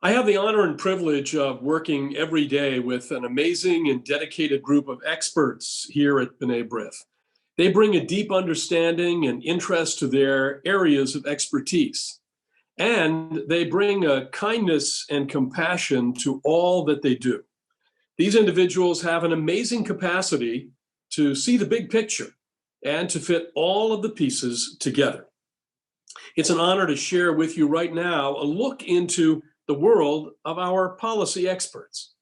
I have the honor and privilege of working every day with an amazing and dedicated group of experts here at B'nai B'rith. They bring a deep understanding and interest to their areas of expertise, and they bring a kindness and compassion to all that they do. These individuals have an amazing capacity to see the big picture and to fit all of the pieces together. It's an honor to share with you right now a look into the world of our policy experts.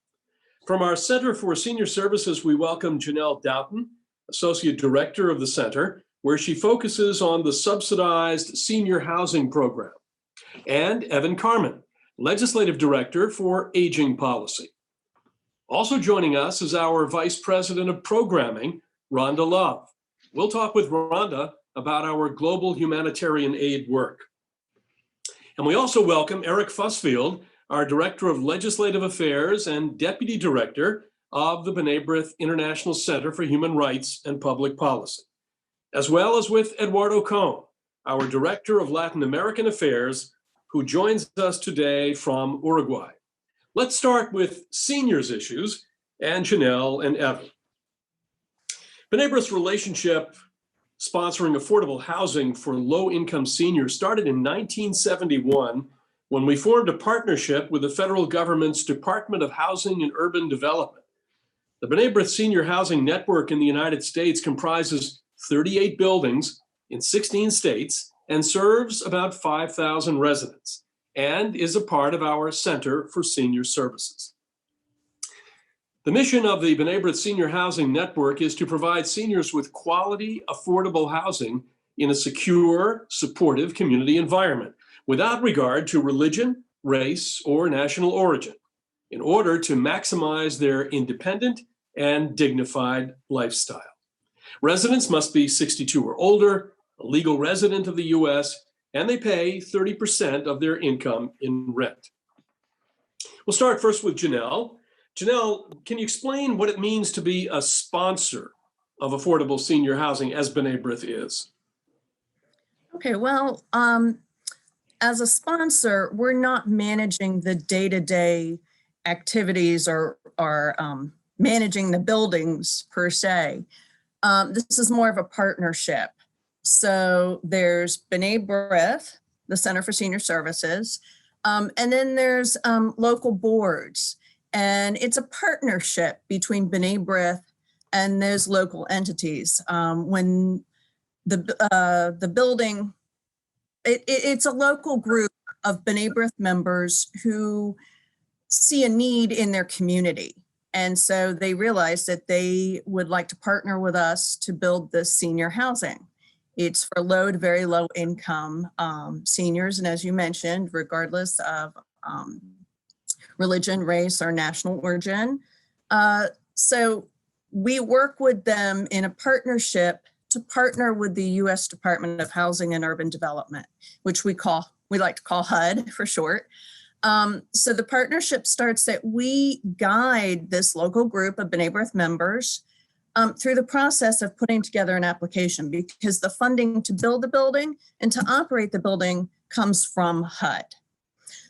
From our Center for Senior Services, we welcome Janel Doughten, Associate Director of the Center, where she focuses on the subsidized senior housing program, and Carmen, Legislative Director for Aging Policy. Also joining us is our Vice President of Programming, Rhonda Love. We'll talk with Rhonda about our global humanitarian aid work. And we also welcome Fusfield, our Director of Legislative Affairs and Deputy Director of the B'nai B'rith International Center for Human Rights and Public Policy, as well as with Eduardo Kohn, our Director of Latin American Affairs, who joins us today from Uruguay. Let's start with seniors issues and Janel and Evan. B'nai B'rith's relationship sponsoring affordable housing for low-income seniors started in 1971 when we formed a partnership with the federal government's Department of Housing and Urban Development. The B'nai B'rith Senior Housing Network in the United States comprises 38 buildings in 16 states and serves about 5,000 residents and is a part of our Center for Senior Services. The mission of the B'nai B'rith Senior Housing Network is to provide seniors with quality, affordable housing in a secure, supportive community environment without regard to religion, race, or national origin in order to maximize their independent and dignified lifestyle. Residents must be 62 or older, a legal resident of the U.S., and they pay 30% of their income in rent. We'll start first with Janel. Janel, can you explain what it means to be a sponsor of affordable senior housing as B'nai B'rith is? Okay, well, as a sponsor, we're not managing the day-to-day activities or managing the buildings per se. This is more of a partnership. So there's B'nai B'rith, the Center for Senior Services, and then there's local boards. And it's a partnership between B'nai B'rith and those local entities. When the building, it's a local group of B'nai B'rith members who see a need in their community. And so they realized that they would like to partner with us to build this senior housing. It's for low to very low income seniors. And as you mentioned, regardless of religion, race, or national origin. So we work with them in a partnership to partner with the U.S. Department of Housing and Urban Development, which we like to call HUD for short. So the partnership starts that we guide this local group of B'nai B'rith members through the process of putting together an application, because the funding to build the building and to operate the building comes from HUD.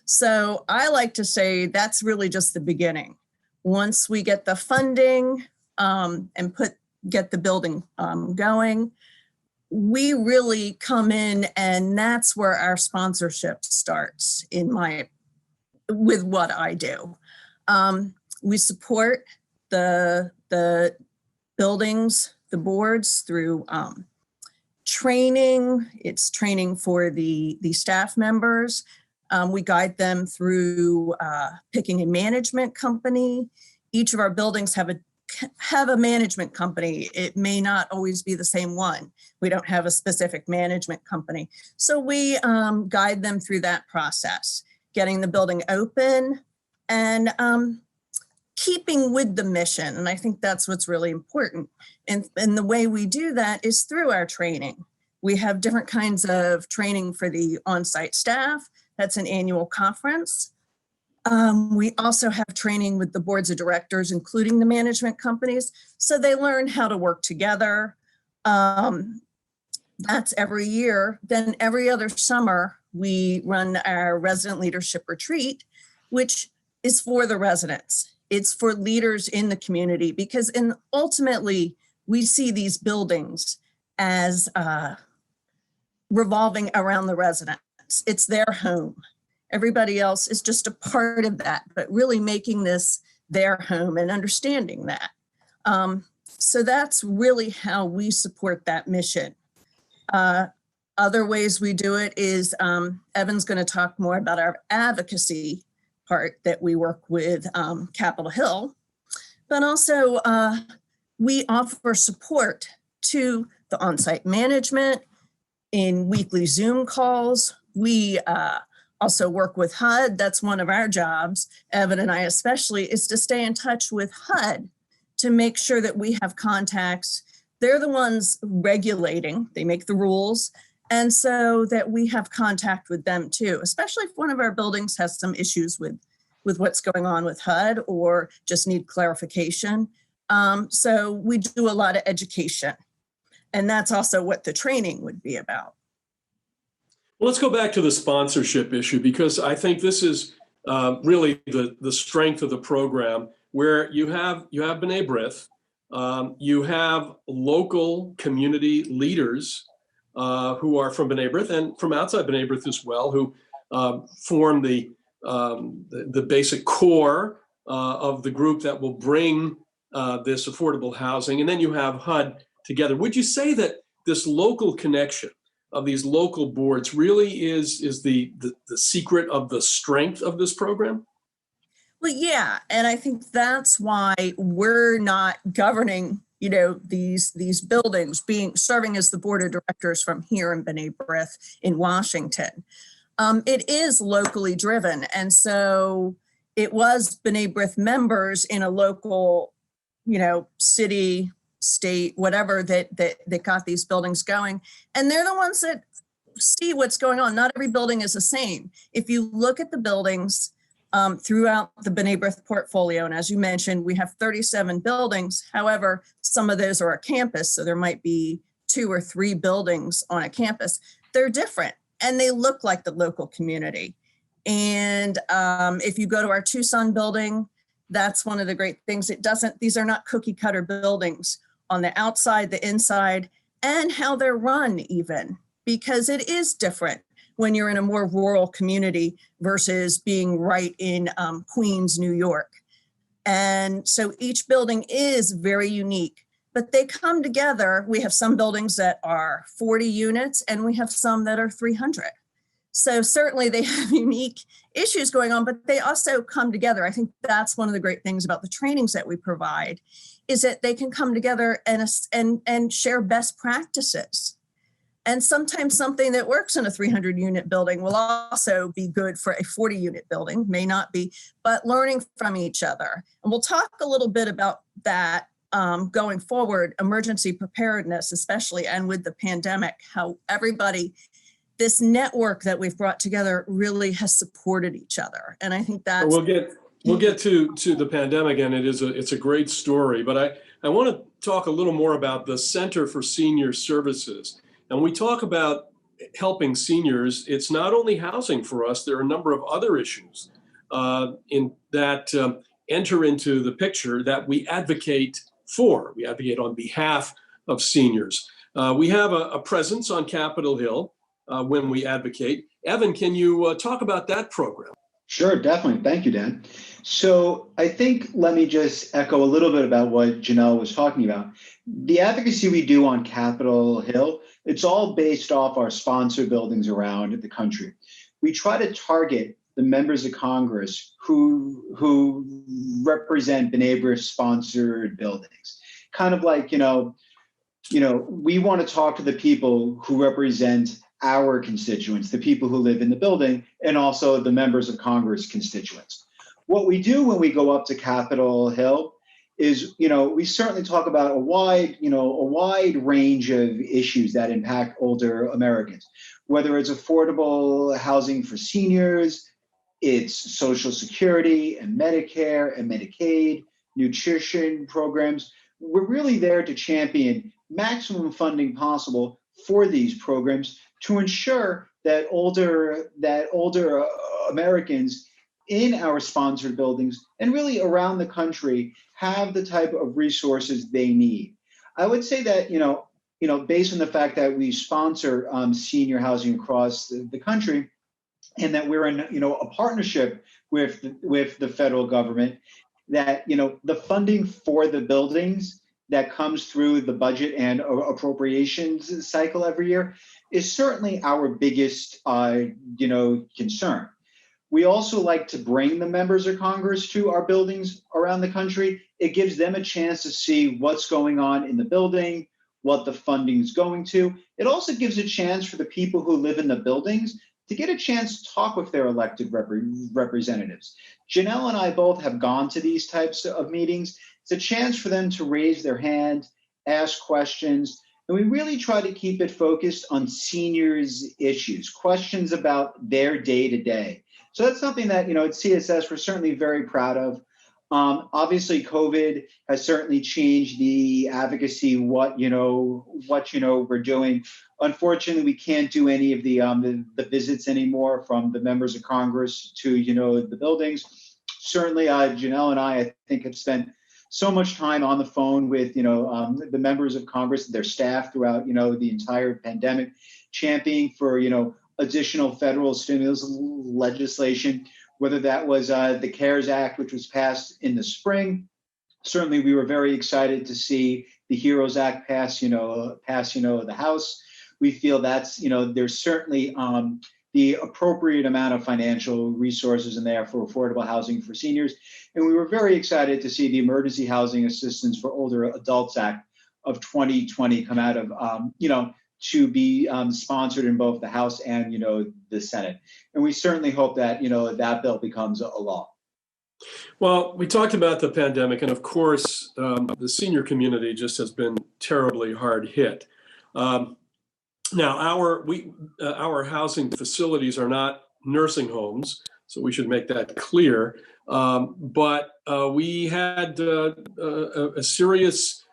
So I like to say that's really just the beginning. Once we get the funding and get the building going, we really come in, and that's where our sponsorship starts with what I do. We support the buildings, the boards through training. It's training for the staff members. We guide them through picking a management company. Each of our buildings have a management company. It may not always be the same one. We don't have a specific management company. So we guide them through that process, getting the building open and keeping with the mission. And I think that's what's really important. And the way we do that is through our training. We have different kinds of training for the on-site staff. That's an annual conference. We also have training with the boards of directors, including the management companies, so they learn how to work together. That's every year. Then every other summer, we run our resident leadership retreat which is for the residents. It's for leaders in the community, because ultimately we see these buildings as revolving around the residents. It's their home. Everybody else is just a part of that, but really making this their home and understanding that. So that's really how we support that mission. Other ways we do it is, Evan's going to talk more about our advocacy part that we work with Capitol Hill, but also we offer support to the on-site management in weekly Zoom calls. We also work with HUD. That's one of our jobs, Evan and I especially, is to stay in touch with HUD to make sure that we have contacts. They're the ones regulating, they make the rules, and so that we have contact with them too, especially if one of our buildings has some issues with what's going on with HUD or just need clarification. So we do a lot of education, and that's also what the training would be about. Well, let's go back to the sponsorship issue, because I think this is really the strength of the program, where you have B'nai B'rith, you have local community leaders who are from B'nai B'rith and from outside B'nai B'rith as well, who form the basic core of the group that will bring this affordable housing. And then you have HUD together. Would you say that this local connection of these local boards really is the secret of the strength of this program? Well, yeah, and I think that's why we're not governing, these buildings, serving as the board of directors from here in B'nai B'rith in Washington. It is locally driven, and so it was B'nai B'rith members in a local, city, state, whatever, that got these buildings going, and they're the ones that see what's going on. Not every building is the same. If you look at the buildings throughout the B'nai B'rith portfolio, and as you mentioned, we have 37 buildings. However, some of those are a campus, so there might be 2 or 3 buildings on a campus. They're different, and they look like the local community. And if you go to our Tucson building, that's one of the great things. These are not cookie cutter buildings on the outside, the inside, and how they're run even, because it is different when you're in a more rural community versus being right in Queens, New York. And so each building is very unique, but they come together. We have some buildings that are 40 units and we have some that are 300. So certainly they have unique issues going on, but they also come together. I think that's one of the great things about the trainings that we provide, is that they can come together and share best practices. And sometimes something that works in a 300 unit building will also be good for a 40 unit building, may not be, but learning from each other. And we'll talk a little bit about that going forward, emergency preparedness, especially, and with the pandemic, how everybody, this network that we've brought together really has supported each other. And I think that's— We'll get to the pandemic, and it's a great story, but I want to talk a little more about the Center for Senior Services. And we talk about helping seniors. It's not only housing for us. There are a number of other issues in that enter into the picture that we advocate for. We advocate on behalf of seniors. We have a presence on Capitol Hill when we advocate. Evan, can you talk about that program? Sure, definitely. Thank you, Dan. So I think let me just echo a little bit about what Janel was talking about. The advocacy we do on Capitol Hill, it's all based off our sponsor buildings around the country. We try to target the members of Congress who represent B'nai B'rith sponsored buildings. Kind of like, we want to talk to the people who represent our constituents, the people who live in the building, and also the members of Congress constituents. What we do when we go up to Capitol Hill is, we certainly talk about a wide range of issues that impact older Americans, whether it's affordable housing for seniors, it's Social Security and Medicare and Medicaid, nutrition programs. We're really there to champion maximum funding possible for these programs to ensure that older Americans in our sponsored buildings and really around the country have the type of resources they need. I would say that, based on the fact that we sponsor senior housing across the country, and that we're in, a partnership with the federal government, that, the funding for the buildings that comes through the budget and appropriations cycle every year is certainly our biggest, concern. We also like to bring the members of Congress to our buildings around the country. It gives them a chance to see what's going on in the building, what the funding is going to. It also gives a chance for the people who live in the buildings to get a chance to talk with their elected representatives. Janel and I both have gone to these types of meetings. It's a chance for them to raise their hand, ask questions, and we really try to keep it focused on seniors' issues, questions about their day-to-day. So that's something that, at CSS, we're certainly very proud of. Obviously, COVID has certainly changed the advocacy, what we're doing. Unfortunately, we can't do any of the visits anymore from the members of Congress to, the buildings. Certainly, Janel and I think, have spent so much time on the phone with, the members of Congress, their staff throughout, the entire pandemic, championing for, additional federal stimulus legislation, whether that was the CARES Act, which was passed in the spring. Certainly, we were very excited to see the HEROES Act pass the House. We feel that's, there's certainly the appropriate amount of financial resources in there for affordable housing for seniors. And we were very excited to see the Emergency Housing Assistance for Older Adults Act of 2020 come out of, to be sponsored in both the House and, the Senate. And we certainly hope that, that bill becomes a law. Well, we talked about the pandemic, and of course, the senior community just has been terribly hard hit. Now, our housing facilities are not nursing homes, so we should make that clear. But we had a serious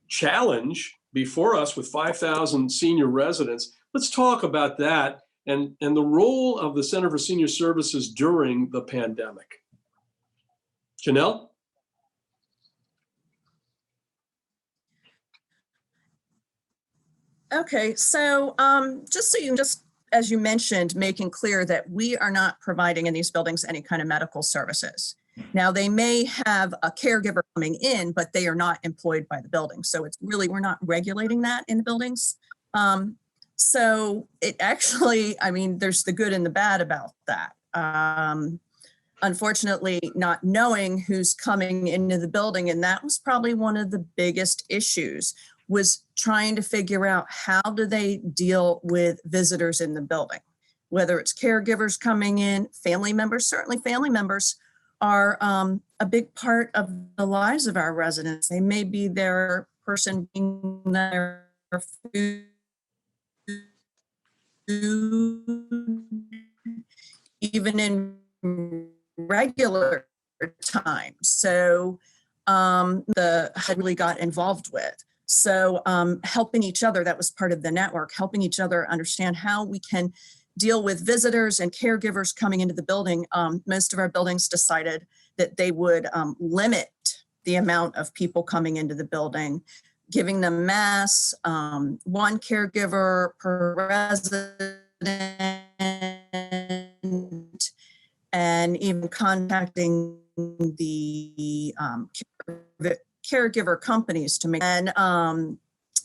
challenge before us with 5,000 senior residents. Let's talk about that and the role of the Center for Senior Services during the pandemic. Janel? Okay, so just as you mentioned, making clear that we are not providing in these buildings any kind of medical services. Now, they may have a caregiver coming in, but they are not employed by the building. So it's really, we're not regulating that in the buildings. So it actually, there's the good and the bad about that. Unfortunately, not knowing who's coming into the building, and that was probably one of the biggest issues, was trying to figure out how do they deal with visitors in the building, whether it's caregivers coming in, family members. Certainly family members are a big part of the lives of our residents. They may be their person being their food, even in regular times. So had really got involved with. So helping each other, that was part of the network, helping each other understand how we can deal with visitors and caregivers coming into the building. Most of our buildings decided that they would limit the amount of people coming into the building, giving them masks, one caregiver per resident, and even contacting the caregiver companies to make. And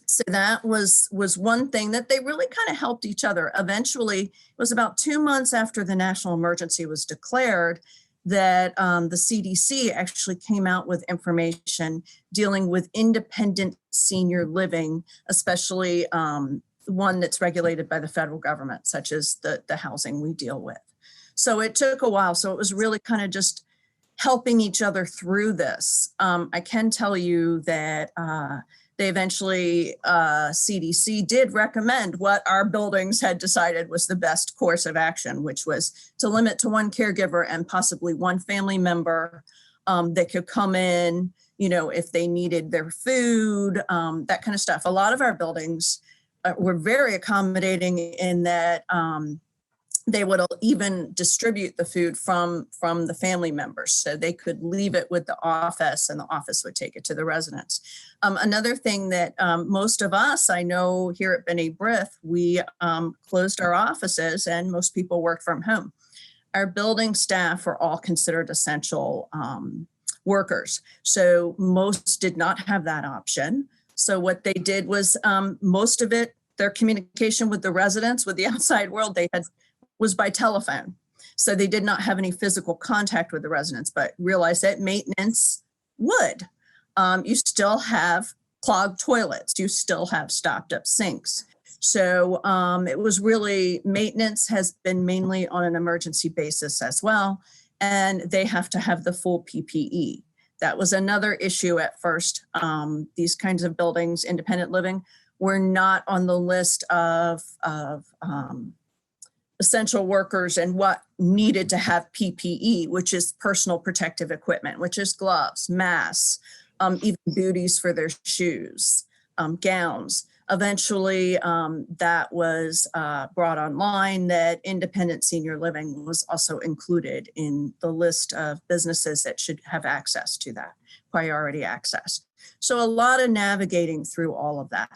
so that was one thing that they really kind of helped each other. Eventually, it was about 2 months after the national emergency was declared that the CDC actually came out with information dealing with independent senior living, especially one that's regulated by the federal government, such as the housing we deal with. So it took a while. So it was really kind of just helping each other through this. I can tell you that they eventually, CDC did recommend what our buildings had decided was the best course of action, which was to limit to one caregiver and possibly one family member that could come in, if they needed their food, that kind of stuff. A lot of our buildings were very accommodating in that they would even distribute the food from the family members, so they could leave it with the office and the office would take it to the residents. Another thing that most of us, I know here at B'nai B'rith, we closed our offices and most people work from home. Our building staff are all considered essential workers, so most did not have that option. So what they did was most of it, their communication with the residents, with the outside world, was by telephone. So they did not have any physical contact with the residents, but realized that maintenance would. You still have clogged toilets. You still have stopped up sinks. So it was really, maintenance has been mainly on an emergency basis as well. And they have to have the full PPE. That was another issue at first. These kinds of buildings, independent living, were not on the list of essential workers and what needed to have PPE, which is personal protective equipment, which is gloves, masks, even booties for their shoes, gowns. Eventually, that was brought online, that independent senior living was also included in the list of businesses that should have access to that, priority access. So a lot of navigating through all of that.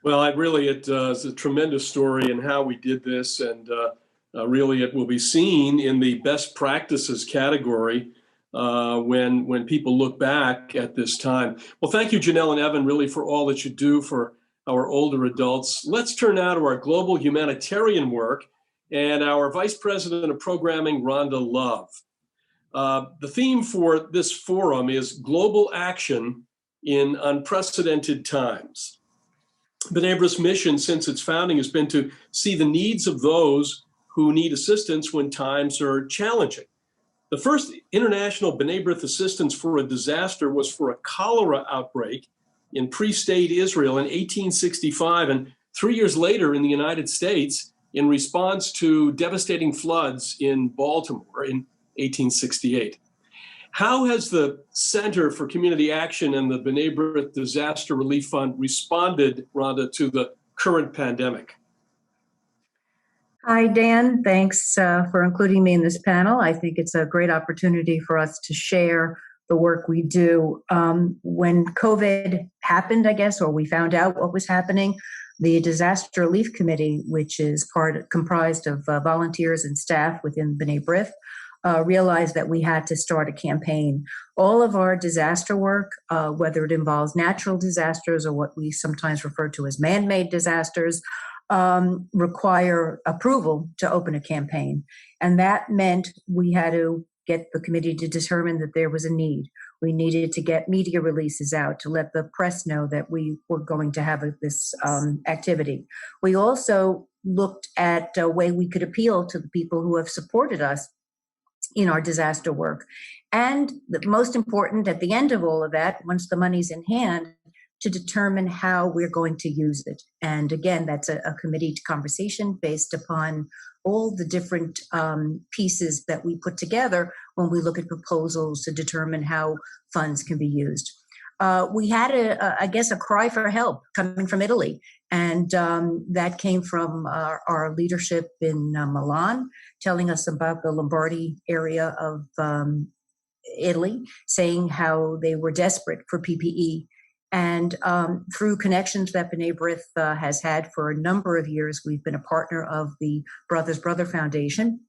Well, it is a tremendous story and how we did this, and really it will be seen in the best practices category when people look back at this time. Well, thank you, Janel and Evan, really for all that you do for our older adults. Let's turn now to our global humanitarian work and our Vice President of Programming, Rhonda Love. The theme for this forum is Global Action in Unprecedented Times. B'nai B'rith's mission since its founding has been to see the needs of those who need assistance when times are challenging. The first international B'nai B'rith assistance for a disaster was for a cholera outbreak in pre-state Israel in 1865, and 3 years later in the United States in response to devastating floods in Baltimore in 1868. How has the Center for Community Action and the B'nai B'rith Disaster Relief Fund responded, Rhonda, to the current pandemic? Hi, Dan. Thanks for including me in this panel. I think it's a great opportunity for us to share the work we do. When COVID happened, I guess, or we found out what was happening, the Disaster Relief Committee, which is comprised of volunteers and staff within B'nai B'rith, realized that we had to start a campaign. All of our disaster work, whether it involves natural disasters or what we sometimes refer to as man-made disasters, require approval to open a campaign. And that meant we had to get the committee to determine that there was a need. We needed to get media releases out to let the press know that we were going to have this activity. We also looked at a way we could appeal to the people who have supported us in our disaster work. And the most important, at the end of all of that, once the money's in hand, to determine how we're going to use it. And again, that's a committee conversation based upon all the different pieces that we put together when we look at proposals to determine how funds can be used. We had, I guess, a cry for help coming from Italy. And that came from our leadership in Milan, telling us about the Lombardy area of Italy, saying how they were desperate for PPE. And through connections that B'nai B'rith has had for a number of years, we've been a partner of the Brothers Brother Foundation,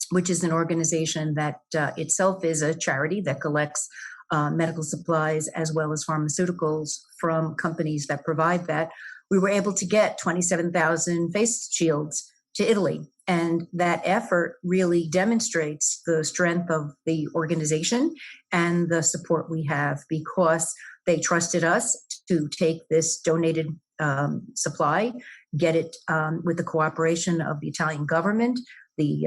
which is an organization that itself is a charity that collects medical supplies as well as pharmaceuticals from companies that provide that. We were able to get 27,000 face shields to Italy. And that effort really demonstrates the strength of the organization and the support we have, because they trusted us to take this donated supply, get it with the cooperation of the Italian government. The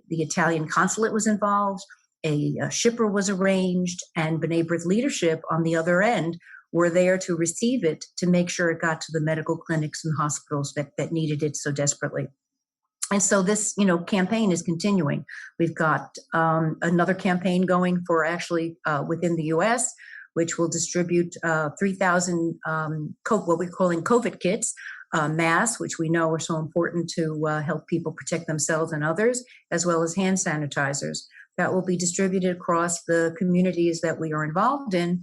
Italian consulate was involved, a shipper was arranged, and B'nai B'rith leadership on the other end were there to receive it, to make sure it got to the medical clinics and hospitals that needed it so desperately. And so this, campaign is continuing. We've got another campaign going for actually within the U.S., which will distribute 3,000 what we're calling COVID kits masks, which we know are so important to help people protect themselves and others, as well as hand sanitizers that will be distributed across the communities that we are involved in,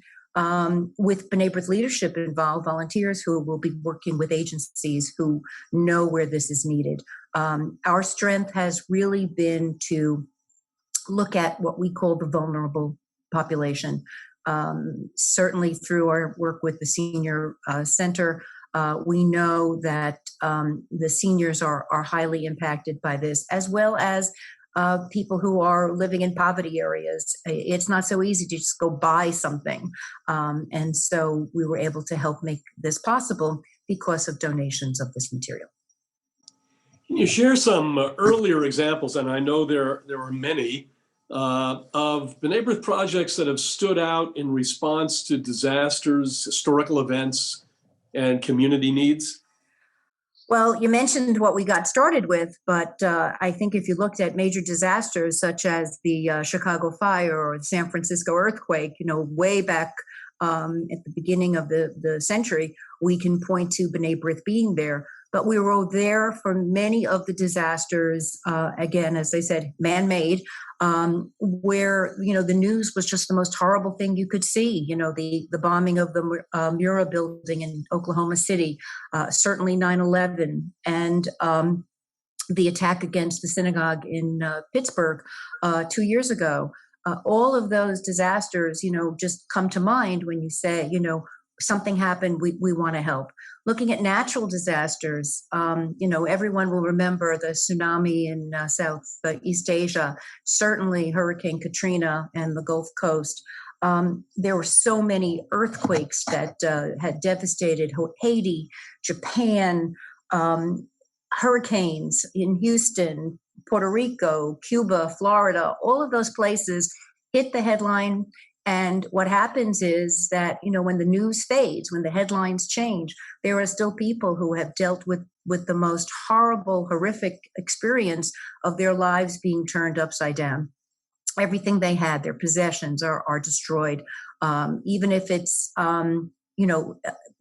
with B'nai B'rith leadership involved, volunteers who will be working with agencies who know where this is needed. Our strength has really been to look at what we call the vulnerable population. Certainly through our work with the Senior Center, we know that the seniors are highly impacted by this, as well as people who are living in poverty areas. It's not so easy to just go buy something. And so we were able to help make this possible because of donations of this material. Can you share some earlier examples, and I know there are many, of B'nai B'rith projects that have stood out in response to disasters, historical events, and community needs? Well, you mentioned what we got started with, but I think if you looked at major disasters such as the Chicago fire or the San Francisco earthquake, way back at the beginning of the century, we can point to B'nai B'rith being there. But we were there for many of the disasters, again, as I said, man-made, where, the news was just the most horrible thing you could see. The bombing of the Murrah building in Oklahoma City, certainly 9/11, and the attack against the synagogue in Pittsburgh 2 years ago. All of those disasters, just come to mind when you say, something happened, we want to help. Looking at natural disasters, everyone will remember the tsunami in Southeast Asia, certainly Hurricane Katrina and the Gulf Coast. There were so many earthquakes that had devastated Haiti, Japan, hurricanes in Houston, Puerto Rico, Cuba, Florida, all of those places hit the headline. And what happens is that, when the news fades, when the headlines change, there are still people who have dealt with the most horrible, horrific experience of their lives being turned upside down. Everything they had, their possessions are destroyed. Even if it's,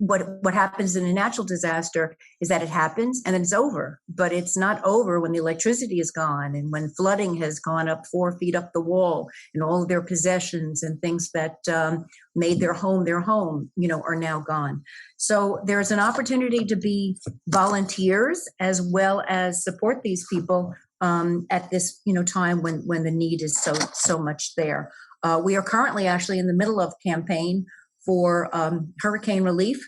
what happens in a natural disaster is that it happens and then it's over. But it's not over when the electricity is gone and when flooding has gone up 4 feet up the wall and all of their possessions and things that made their home, are now gone. So there's an opportunity to be volunteers as well as support these people at this, time when the need is so much there. We are currently actually in the middle of a campaign for hurricane relief.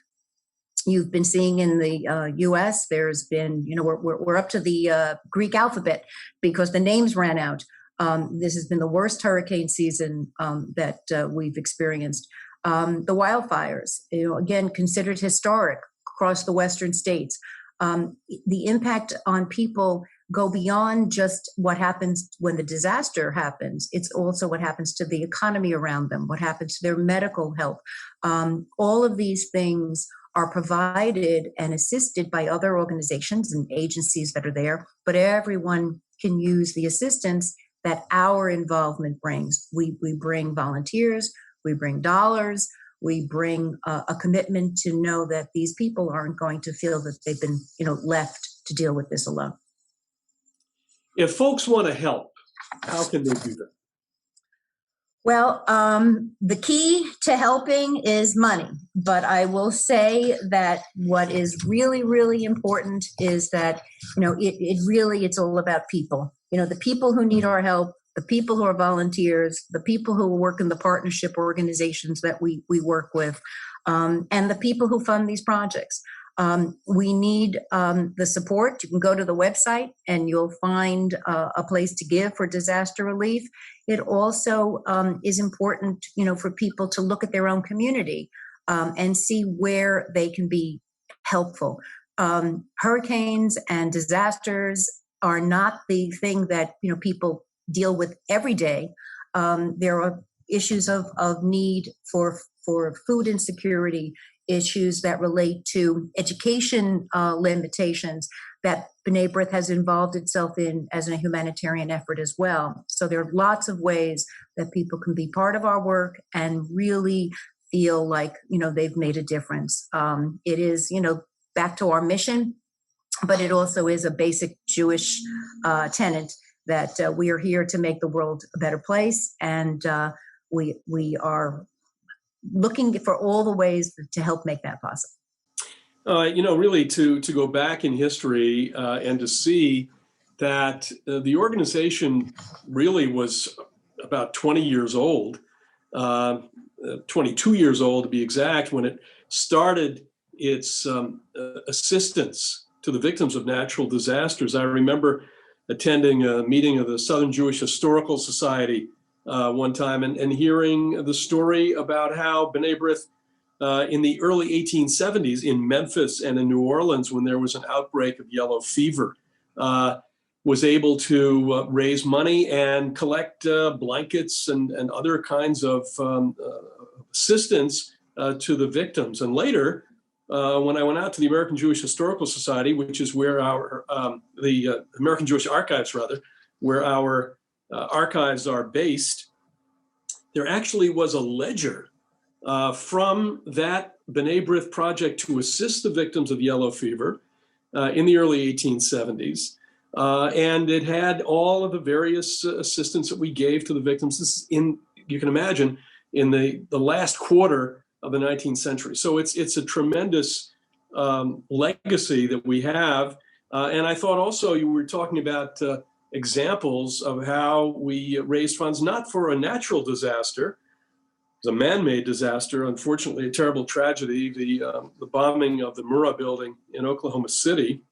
You've been seeing in the U.S., there's been, we're up to the Greek alphabet because the names ran out. This has been the worst hurricane season that we've experienced. The wildfires, again, considered historic across the western states. The impact on people go beyond just what happens when the disaster happens. It's also what happens to the economy around them, what happens to their medical health. All of these things are provided and assisted by other organizations and agencies that are there, but everyone can use the assistance that our involvement brings. We bring volunteers, we bring dollars, we bring a commitment to know that these people aren't going to feel that they've been, left to deal with this alone. If folks want to help, how can they do that? Well, the key to helping is money. But I will say that what is really, really important is that, it's all about people. The people who need our help, the people who are volunteers, the people who work in the partnership organizations that we work with, and the people who fund these projects. We need the support. You can go to the website and you'll find a place to give for disaster relief. It also is important, for people to look at their own community and see where they can be helpful. Hurricanes and disasters are not the thing that, people deal with every day. There are issues of need for food insecurity, issues that relate to education limitations that B'nai B'rith has involved itself in as a humanitarian effort as well. So there are lots of ways that people can be part of our work and really feel like, they've made a difference. It is, back to our mission, but it also is a basic Jewish tenet that we are here to make the world a better place, and we are looking for all the ways to help make that possible. Really to go back in history and to see that the organization really was about 20 years old, 22 years old to be exact, when it started its assistance to the victims of natural disasters. I remember attending a meeting of the Southern Jewish Historical Society one time and hearing the story about how B'nai B'rith in the early 1870s in Memphis and in New Orleans, when there was an outbreak of yellow fever, was able to raise money and collect blankets and other kinds of assistance to the victims. And later, when I went out to the American Jewish Historical Society, which is where the American Jewish Archives, rather, where our archives are based, there actually was a ledger from that B'nai B'rith project to assist the victims of yellow fever in the early 1870s. And it had all of the various assistance that we gave to the victims. This is you can imagine, in the last quarter of the 19th century. So it's a tremendous legacy that we have. And I thought also you were talking about examples of how we raised funds, not for a natural disaster. It was a man-made disaster, unfortunately, a terrible tragedy, the bombing of the Murrah building in Oklahoma City,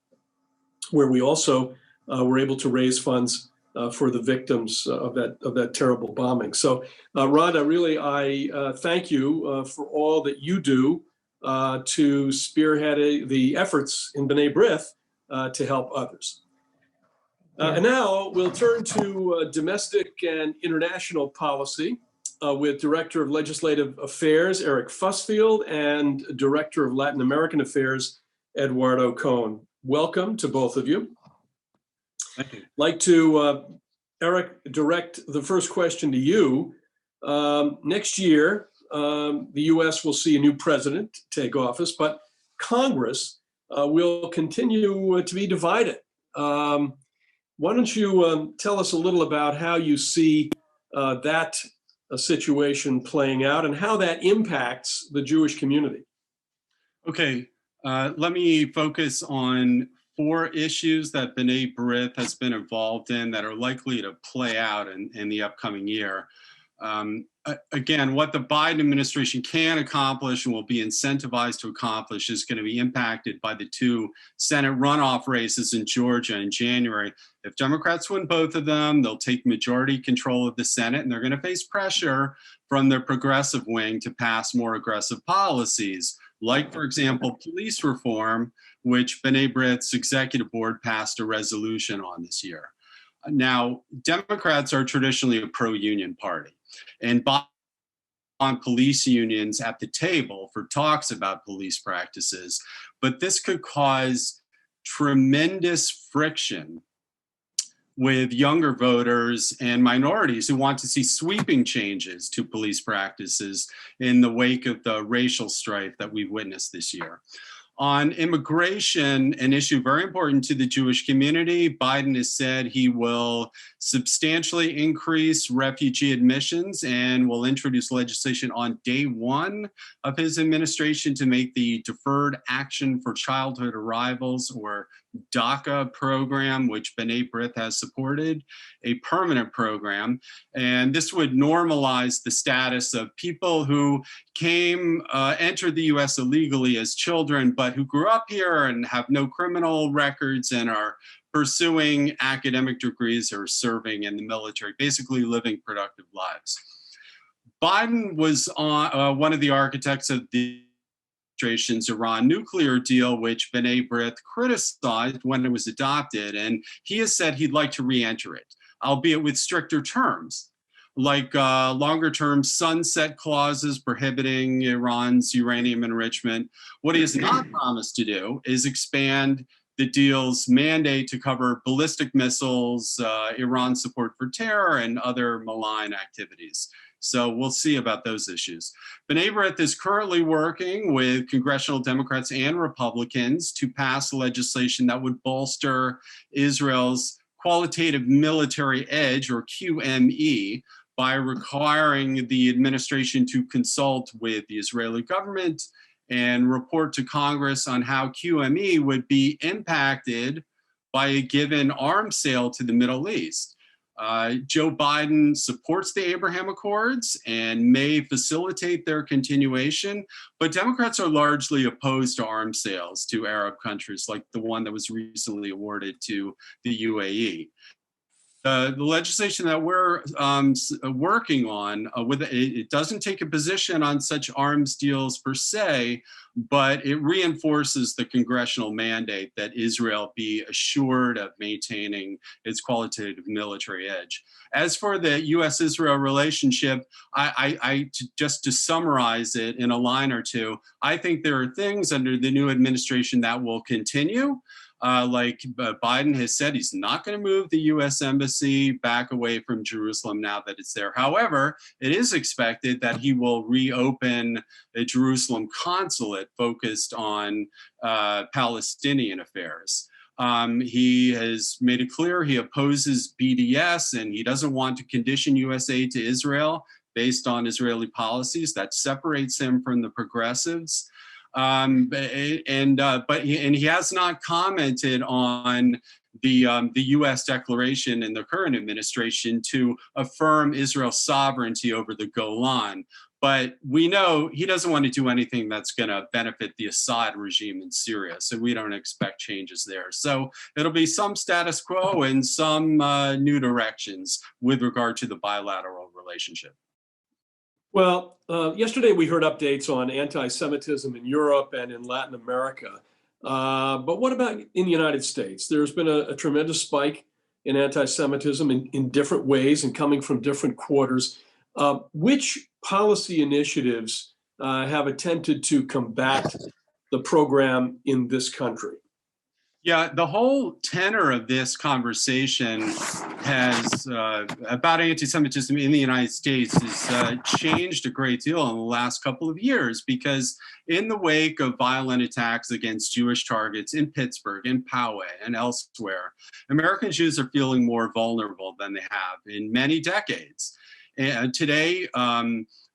where we also were able to raise funds for the victims of that terrible bombing. So, Rhonda, really, I thank you for all that you do to spearhead the efforts in B'nai B'rith to help others. And now we'll turn to domestic and international policy with Director of Legislative Affairs, Eric Fusfield, and Director of Latin American Affairs, Eduardo Kohn. Welcome to both of you. Thank you. I'd like to, Eric, direct the first question to you. Next year, the U.S. will see a new president take office, but Congress will continue to be divided. Why don't you tell us a little about how you see that situation playing out and how that impacts the Jewish community? Okay, let me focus on 4 issues that B'nai B'rith has been involved in that are likely to play out in the upcoming year. Again, what the Biden administration can accomplish and will be incentivized to accomplish is going to be impacted by the 2 Senate runoff races in Georgia in January. If Democrats win both of them, they'll take majority control of the Senate, and they're going to face pressure from their progressive wing to pass more aggressive policies, like, for example, police reform, which B'nai B'rith's executive board passed a resolution on this year. Now, Democrats are traditionally a pro-union party, and on police unions at the table for talks about police practices, but this could cause tremendous friction with younger voters and minorities who want to see sweeping changes to police practices in the wake of the racial strife that we've witnessed this year. On immigration, an issue very important to the Jewish community, Biden has said he will substantially increase refugee admissions and will introduce legislation on day 1 of his administration to make the Deferred Action for Childhood Arrivals, or DACA program, which B'nai B'rith has supported, a permanent program. And this would normalize the status of people who entered the US illegally as children, but who grew up here and have no criminal records and are pursuing academic degrees or serving in the military, basically living productive lives. Biden was one of the architects of the administration's Iran nuclear deal, which B'nai B'rith criticized when it was adopted, and he has said he'd like to re-enter it, albeit with stricter terms, like longer-term sunset clauses prohibiting Iran's uranium enrichment. What he has not promised to do is expand the deal's mandate to cover ballistic missiles, Iran's support for terror, and other malign activities. So we'll see about those issues. B'nai B'rith is currently working with congressional Democrats and Republicans to pass legislation that would bolster Israel's qualitative military edge, or QME, by requiring the administration to consult with the Israeli government and report to Congress on how QME would be impacted by a given arms sale to the Middle East. Joe Biden supports the Abraham Accords and may facilitate their continuation, but Democrats are largely opposed to arms sales to Arab countries, like the one that was recently awarded to the UAE. The legislation that we're working on, it doesn't take a position on such arms deals per se, but it reinforces the congressional mandate that Israel be assured of maintaining its qualitative military edge. As for the U.S.-Israel relationship, just to summarize it in a line or two, I think there are things under the new administration that will continue. Like Biden has said, he's not going to move the U.S. Embassy back away from Jerusalem now that it's there. However, it is expected that he will reopen a Jerusalem consulate focused on Palestinian affairs. He has made it clear he opposes BDS, and he doesn't want to condition U.S. aid to Israel based on Israeli policies. That separates him from the progressives. But he has not commented on the U.S. declaration in the current administration to affirm Israel's sovereignty over the Golan. But we know he doesn't want to do anything that's going to benefit the Assad regime in Syria, so we don't expect changes there. So it'll be some status quo and some new directions with regard to the bilateral relationship. Well, yesterday we heard updates on anti-Semitism in Europe and in Latin America. But what about in the United States? There's been a tremendous spike in anti-Semitism in different ways and coming from different quarters. Which policy initiatives have attempted to combat the program in this country? Yeah, the whole tenor of this conversation has about anti-Semitism in the United States has changed a great deal in the last couple of years, because in the wake of violent attacks against Jewish targets in Pittsburgh, in Poway, and elsewhere, American Jews are feeling more vulnerable than they have in many decades. And today,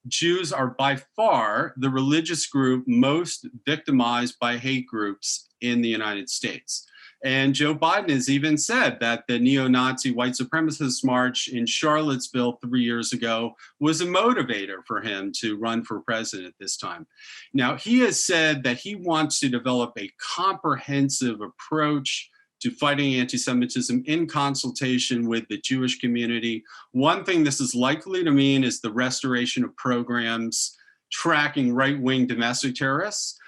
Jews are by far the religious group most victimized by hate groups in the United States. And Joe Biden has even said that the neo-Nazi white supremacist march in Charlottesville 3 years ago was a motivator for him to run for president this time. Now, he has said that he wants to develop a comprehensive approach to fighting anti-Semitism in consultation with the Jewish community. One thing this is likely to mean is the restoration of programs tracking right-wing domestic terrorists.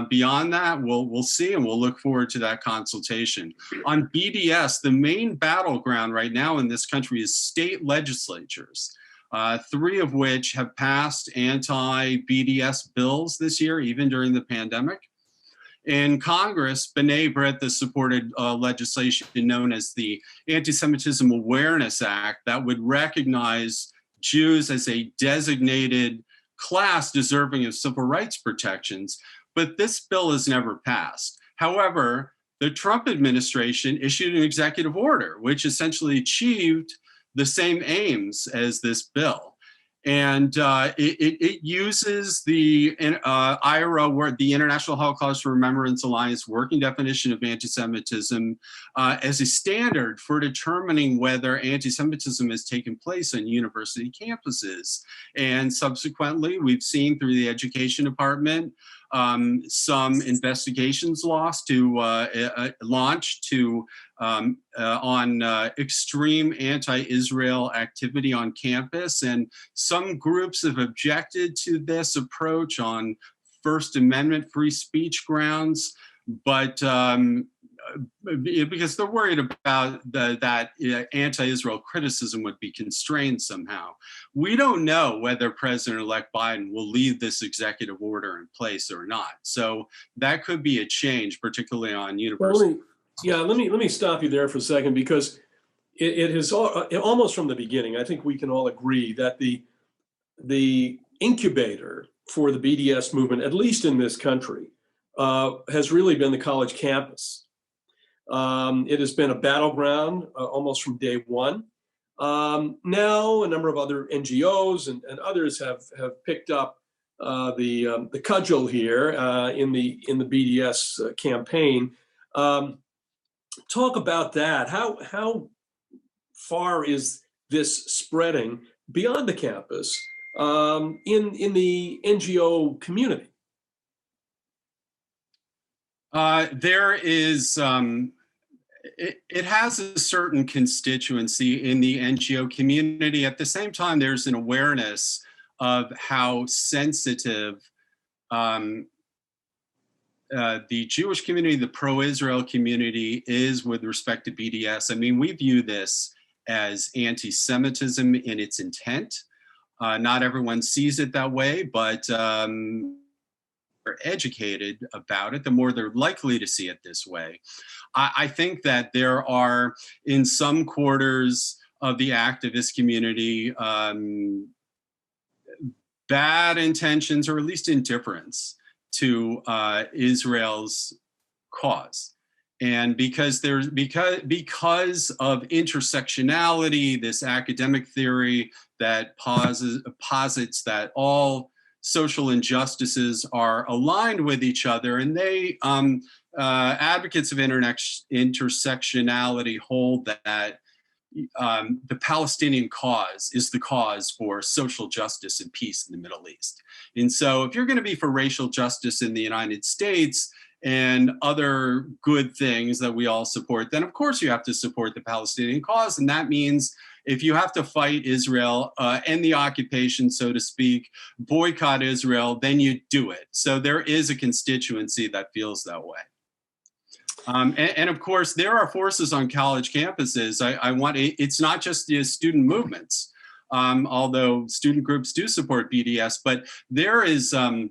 Beyond that, we'll see, and we'll look forward to that consultation. On BDS, the main battleground right now in this country is state legislatures, 3 of which have passed anti-BDS bills this year, even during the pandemic. In Congress, B'nai B'rith has supported legislation known as the Anti-Semitism Awareness Act that would recognize Jews as a designated class deserving of civil rights protections. But this bill has never passed. However, the Trump administration issued an executive order, which essentially achieved the same aims as this bill. And it uses the IRA, where the International Holocaust Remembrance Alliance working definition of anti-Semitism, as a standard for determining whether anti-Semitism has taken place on university campuses. And subsequently, we've seen through the Education Department some investigations launched on extreme anti-Israel activity on campus, and some groups have objected to this approach on First Amendment free speech grounds, but because they're worried about that anti-Israel criticism would be constrained somehow. We don't know whether President-elect Biden will leave this executive order in place or not. So that could be a change, particularly on university. Well, let me stop you there for a second, because it has almost from the beginning, I think we can all agree that the the incubator for the BDS movement, at least in this country, has really been the college campus. It has been a battleground almost from day one. Now, a number of other NGOs and others have picked up the cudgel here in the BDS campaign. Talk about that. How far is this spreading beyond the campus in the NGO community? There is, it has a certain constituency in the NGO community. At the same time, there's an awareness of how sensitive the Jewish community, the pro-Israel community is with respect to BDS. I mean, we view this as anti-Semitism in its intent. Not everyone sees it that way, but they're educated about it, the more they're likely to see it this way. I think that there are, in some quarters of the activist community, bad intentions or at least indifference to Israel's cause. And because of intersectionality, this academic theory that posits that all social injustices are aligned with each other, and they advocates of intersectionality hold that the Palestinian cause is the cause for social justice and peace in the Middle East. And so if you're going to be for racial justice in the United States and other good things that we all support, then of course you have to support the Palestinian cause. And that means if you have to fight Israel, end the occupation, so to speak, boycott Israel, then you do it. So there is a constituency that feels that way. And of course, there are forces on college campuses. It's not just the student movements, although student groups do support BDS, but there is an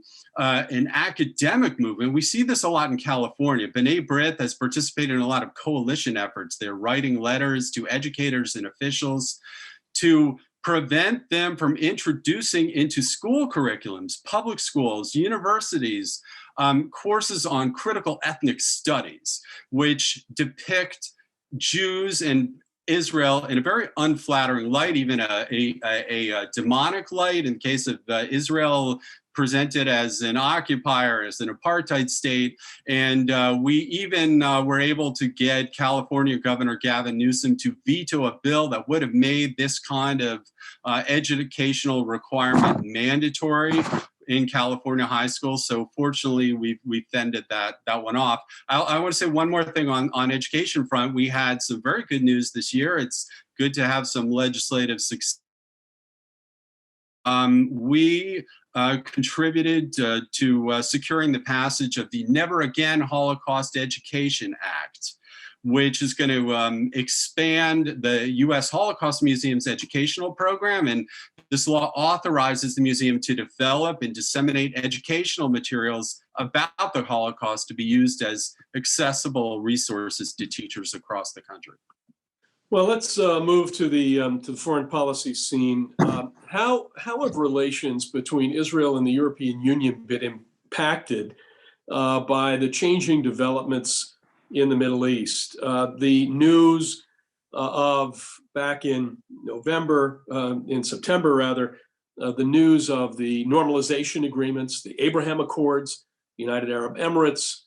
academic movement. We see this a lot in California. B'nai B'rith has participated in a lot of coalition efforts. They're writing letters to educators and officials to prevent them from introducing into school curriculums, public schools, universities, courses on critical ethnic studies, which depict Jews and Israel in a very unflattering light, even a demonic light. In the case of Israel, presented as an occupier, as an apartheid state. And we even were able to get California Governor Gavin Newsom to veto a bill that would have made this kind of educational requirement mandatory in California high schools. So fortunately, we fended that one off. I want to say one more thing on education front. We had some very good news this year. It's good to have some legislative success. We contributed to securing the passage of the Never Again Holocaust Education Act, which is going to expand the U.S. Holocaust Museum's educational program. And this law authorizes the museum to develop and disseminate educational materials about the Holocaust to be used as accessible resources to teachers across the country. Well, let's move to the foreign policy scene. How have relations between Israel and the European Union been impacted by the changing developments in the Middle East? The news of back in September rather, the news of the normalization agreements, the Abraham Accords, United Arab Emirates,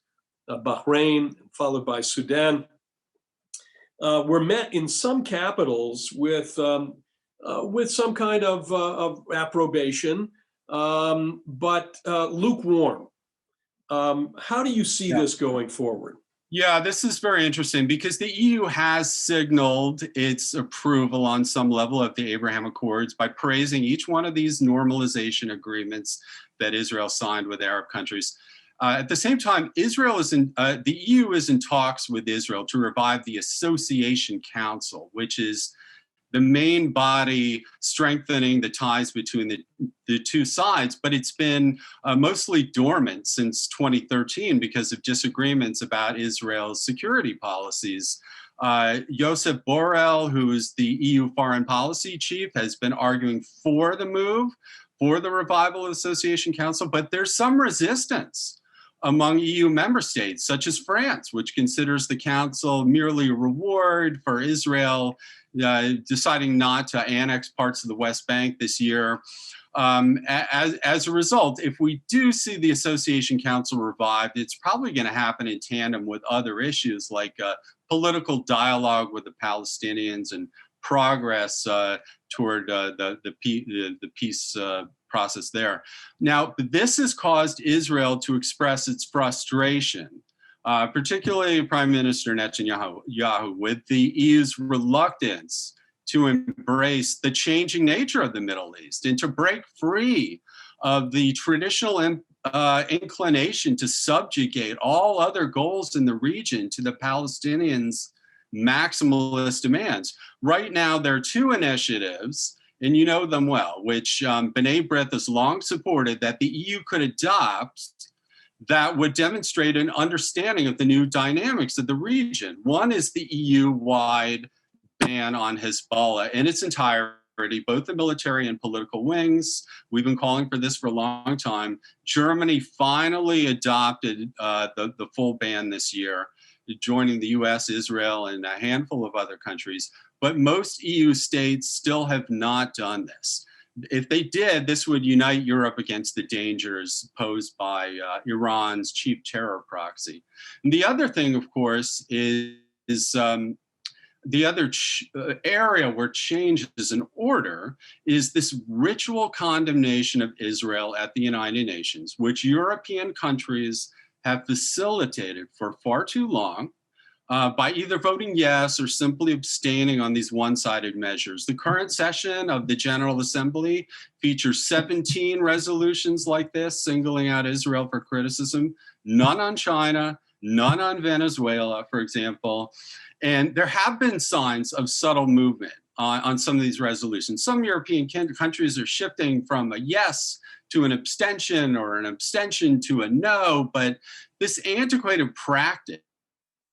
Bahrain, followed by Sudan, were met in some capitals with some kind of approbation, but lukewarm. How do you see this going forward? Yeah, this is very interesting because the EU has signaled its approval on some level of the Abraham Accords by praising each one of these normalization agreements that Israel signed with Arab countries. At the same time, the EU is in talks with Israel to revive the Association Council, which is the main body strengthening the ties between the two sides, but it's been mostly dormant since 2013 because of disagreements about Israel's security policies. Josep Borrell, who is the EU foreign policy chief, has been arguing for the move, for the revival of Association Council, but there's some resistance among EU member states, such as France, which considers the council merely a reward for Israel, deciding not to annex parts of the West Bank this year. As a result, if we do see the Association Council revived, it's probably going to happen in tandem with other issues like political dialogue with the Palestinians and progress toward the peace process there. Now, this has caused Israel to express its frustration, particularly Prime Minister Netanyahu, with the EU's reluctance to embrace the changing nature of the Middle East and to break free of the traditional inclination to subjugate all other goals in the region to the Palestinians' maximalist demands. Right now, there are two initiatives, and you know them well, which B'nai B'rith has long supported that the EU could adopt that would demonstrate an understanding of the new dynamics of the region. One is the EU-wide ban on Hezbollah in its entirety, both the military and political wings. We've been calling for this for a long time. Germany finally adopted the full ban this year, joining the US, Israel, and a handful of other countries. But most EU states still have not done this. If they did, this would unite Europe against the dangers posed by Iran's chief terror proxy. And the other thing, of course, is the other area where change is in order is this ritual condemnation of Israel at the United Nations, which European countries have facilitated for far too long by either voting yes or simply abstaining on these one-sided measures. The current session of the General Assembly features 17 resolutions like this, singling out Israel for criticism, none on China, none on Venezuela, for example. And there have been signs of subtle movement on some of these resolutions. Some European countries are shifting from a yes to an abstention or an abstention to a no, but this antiquated practice,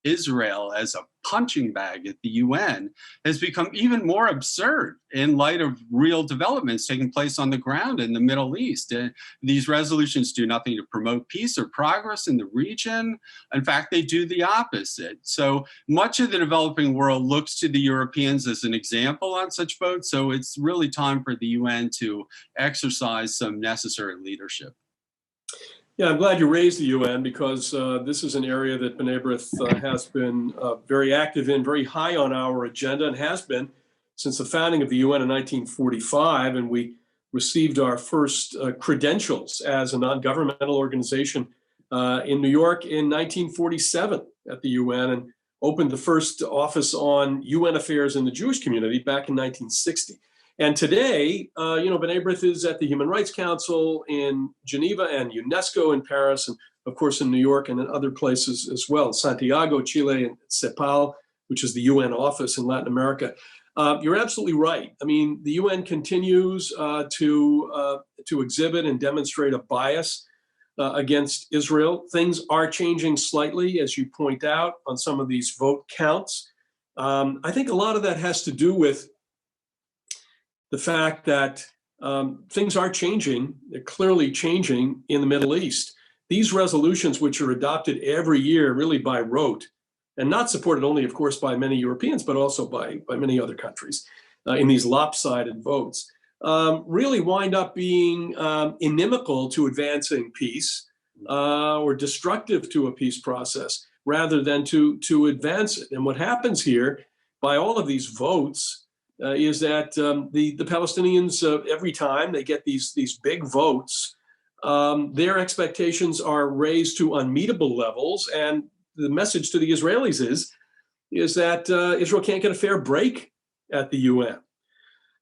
Israel as a punching bag at the UN, has become even more absurd in light of real developments taking place on the ground in the Middle East. These resolutions do nothing to promote peace or progress in the region. In fact, they do the opposite. So much of the developing world looks to the Europeans as an example on such votes. So it's really time for the UN to exercise some necessary leadership. Yeah, I'm glad you raised the UN because this is an area that B'nai B'rith has been very active in, very high on our agenda, and has been since the founding of the UN in 1945. And we received our first credentials as a non-governmental organization in New York in 1947 at the UN, and opened the first office on UN affairs in the Jewish community back in 1960. And today, B'nai B'rith is at the Human Rights Council in Geneva and UNESCO in Paris, and of course in New York and in other places as well, Santiago, Chile, and CEPAL, which is the UN office in Latin America. You're absolutely right. I mean, the UN continues to exhibit and demonstrate a bias against Israel. Things are changing slightly, as you point out, on some of these vote counts. I think a lot of that has to do with the fact that things are changing, they're clearly changing in the Middle East. These resolutions, which are adopted every year really by rote, and not supported only, of course, by many Europeans, but also by many other countries in these lopsided votes, really wind up being inimical to advancing peace or destructive to a peace process rather than to advance it. And what happens here by all of these votes is that the Palestinians, every time they get these big votes, their expectations are raised to unmeetable levels. And the message to the Israelis is that Israel can't get a fair break at the UN.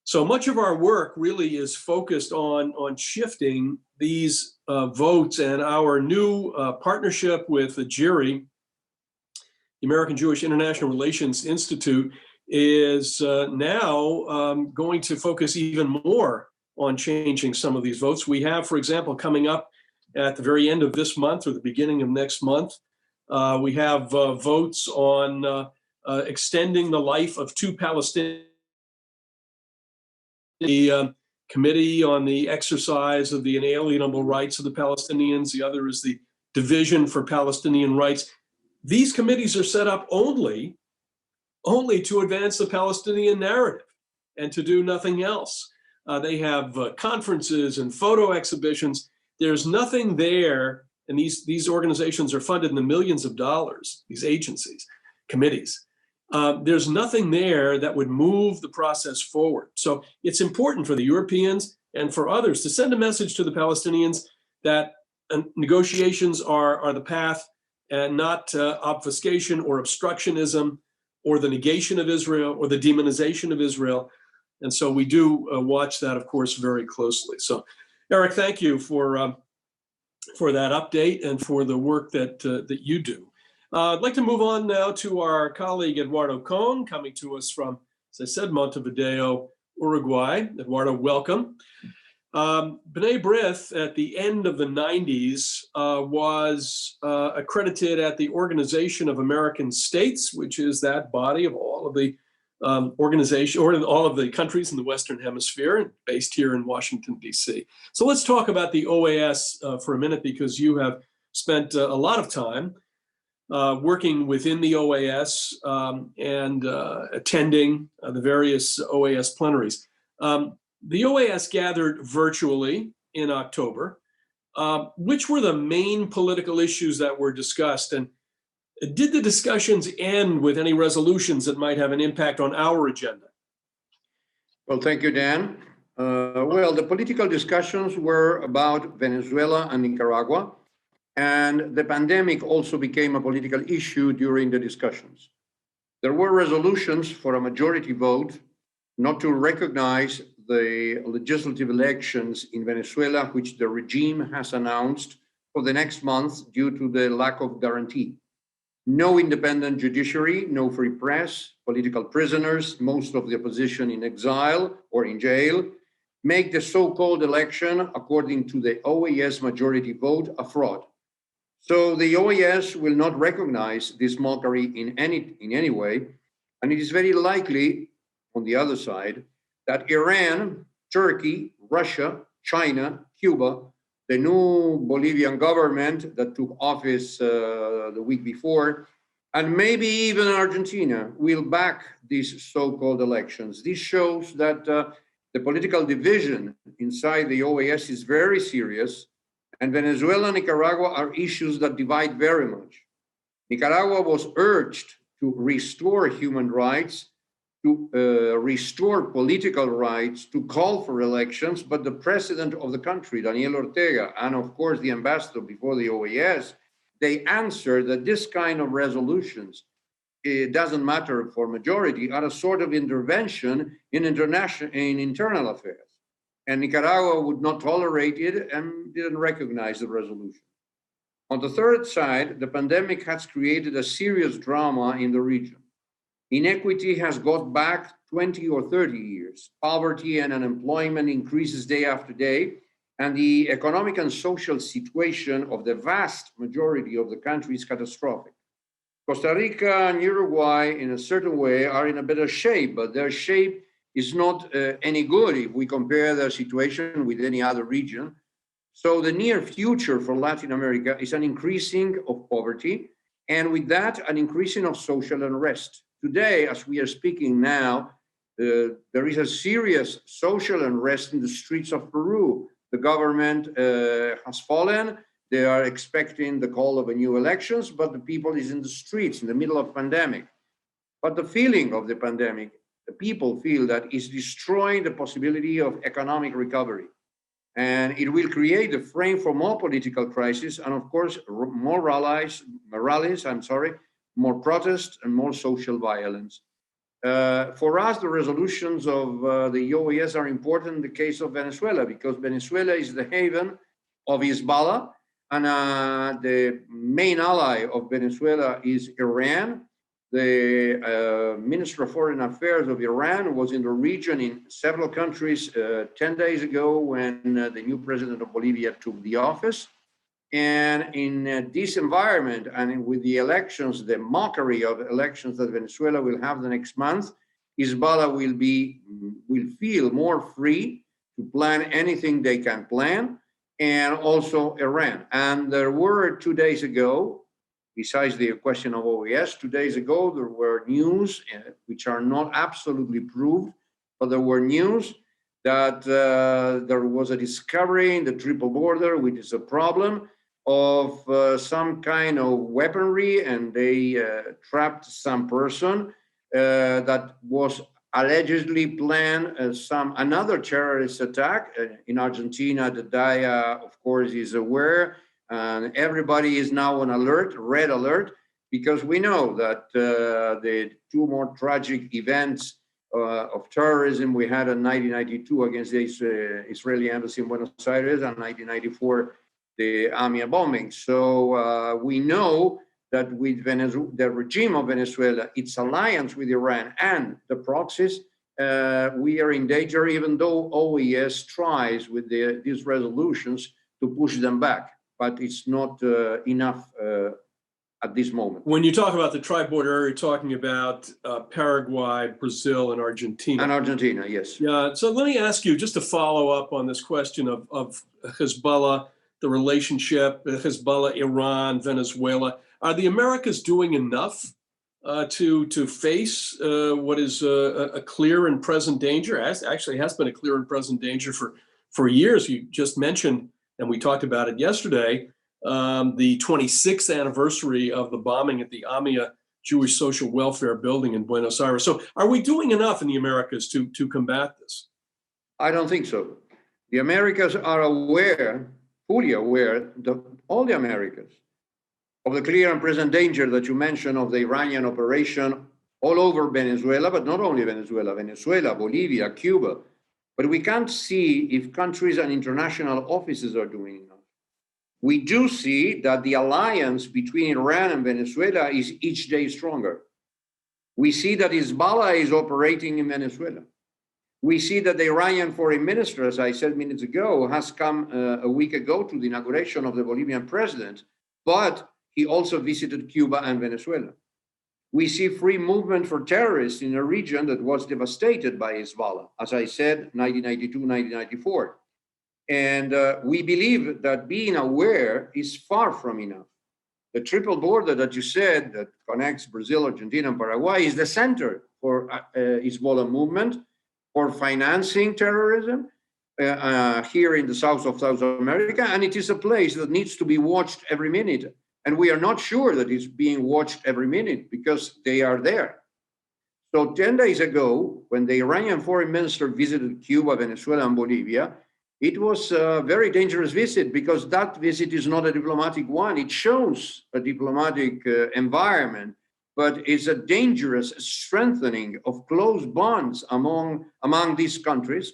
So much of our work really is focused on shifting these votes, and our new partnership with the JIRI, the American Jewish International Relations Institute, is now going to focus even more on changing some of these votes. We have, for example, coming up at the very end of this month or the beginning of next month, we have votes on extending the life of two Palestinians, the Committee on the Exercise of the Inalienable Rights of the Palestinians. The other is the Division for Palestinian Rights. These committees are set up only to advance the Palestinian narrative and to do nothing else. They have conferences and photo exhibitions. There's nothing there, and these organizations are funded in the millions of dollars, these agencies, committees. There's nothing there that would move the process forward. So it's important for the Europeans and for others to send a message to the Palestinians that negotiations are the path and not obfuscation or obstructionism or the negation of Israel or the demonization of Israel. And so we do watch that, of course, very closely. So, Eric, thank you for that update and for the work that you do. I'd like to move on now to our colleague, Eduardo Kohn, coming to us from, as I said, Montevideo, Uruguay. Eduardo, welcome. B'nai B'rith at the end of the 90s was accredited at the Organization of American States, which is that body of all of the organization or all of the countries in the Western Hemisphere, based here in Washington, D.C. So let's talk about the OAS for a minute, because you have spent a lot of time working within the OAS and attending the various OAS plenaries. The OAS gathered virtually in October. Which were the main political issues that were discussed? And did the discussions end with any resolutions that might have an impact on our agenda? Well, thank you, Dan. Well, the political discussions were about Venezuela and Nicaragua, and the pandemic also became a political issue during the discussions. There were resolutions for a majority vote not to recognize the legislative elections in Venezuela, which the regime has announced for the next month due to the lack of guarantee. No independent judiciary, no free press, political prisoners, most of the opposition in exile or in jail, make the so-called election, according to the OAS majority vote, a fraud. So the OAS will not recognize this mockery in any way, and it is very likely, on the other side, that Iran, Turkey, Russia, China, Cuba, the new Bolivian government that took office the week before, and maybe even Argentina will back these so-called elections. This shows that the political division inside the OAS is very serious, and Venezuela and Nicaragua are issues that divide very much. Nicaragua was urged to restore human rights, to restore political rights, to call for elections, but the president of the country, Daniel Ortega, and of course the ambassador before the OAS, they answered that this kind of resolutions, it doesn't matter for majority, are a sort of intervention in internal affairs. And Nicaragua would not tolerate it and didn't recognize the resolution. On the third side, the pandemic has created a serious drama in the region. Inequity has got back 20 or 30 years. Poverty and unemployment increases day after day, and the economic and social situation of the vast majority of the country is catastrophic. Costa Rica and Uruguay, in a certain way, are in a better shape, but their shape is not any good if we compare their situation with any other region. So the near future for Latin America is an increasing of poverty, and with that, an increasing of social unrest. Today, as we are speaking now, there is a serious social unrest in the streets of Peru. The government has fallen. They are expecting the call of a new elections, but the people is in the streets in the middle of pandemic. But the feeling of the pandemic, the people feel that is destroying the possibility of economic recovery. And it will create a frame for more political crisis and of course, more rallies, more protests and more social violence. For us, the resolutions of the OAS are important in the case of Venezuela, because Venezuela is the haven of Hezbollah, and the main ally of Venezuela is Iran. The Minister of Foreign Affairs of Iran was in the region in several countries 10 days ago when the new president of Bolivia took the office. And in this environment and with the elections, the mockery of elections that Venezuela will have the next month, Hezbollah will feel more free to plan anything they can plan, and also Iran. And there were 2 days ago, besides the question of OAS, 2 days ago, there were news, which are not absolutely proved, but there were news that there was a discovery in the triple border, which is a problem, of some kind of weaponry, and they trapped some person that was allegedly planned another terrorist attack in Argentina. The DIA, of course, is aware, and everybody is now on alert, red alert, because we know that the two more tragic events of terrorism we had in 1992 against the Israeli embassy in Buenos Aires, and 1994 the AMIA bombing. So we know that with the regime of Venezuela, its alliance with Iran and the proxies, we are in danger, even though OAS tries with these resolutions to push them back. But it's not enough at this moment. When you talk about the tri-border area, you're talking about Paraguay, Brazil, and Argentina. And Argentina, yes. Yeah. So let me ask you, just to follow up on this question of Hezbollah, the relationship, Hezbollah, Iran, Venezuela. Are the Americas doing enough to face what is a clear and present danger? Actually has been a clear and present danger for years. You just mentioned, and we talked about it yesterday, the 26th anniversary of the bombing at the AMIA Jewish Social Welfare Building in Buenos Aires. So are we doing enough in the Americas to combat this? I don't think so. The Americas are aware, fully aware, all the Americans, of the clear and present danger that you mentioned of the Iranian operation all over Venezuela, but not only Venezuela, Bolivia, Cuba. But we can't see if countries and international offices are doing enough. We do see that the alliance between Iran and Venezuela is each day stronger. We see that Hezbollah is operating in Venezuela. We see that the Iranian foreign minister, as I said minutes ago, has come a week ago to the inauguration of the Bolivian president, but he also visited Cuba and Venezuela. We see free movement for terrorists in a region that was devastated by Hezbollah, as I said, 1992, 1994. And we believe that being aware is far from enough. The triple border that you said that connects Brazil, Argentina, and Paraguay is the center for Hezbollah movement, for financing terrorism here in the south of South America. And it is a place that needs to be watched every minute. And we are not sure that it's being watched every minute because they are there. So 10 days ago, when the Iranian foreign minister visited Cuba, Venezuela, and Bolivia, it was a very dangerous visit because that visit is not a diplomatic one. It shows a diplomatic environment, but it's a dangerous strengthening of close bonds among these countries,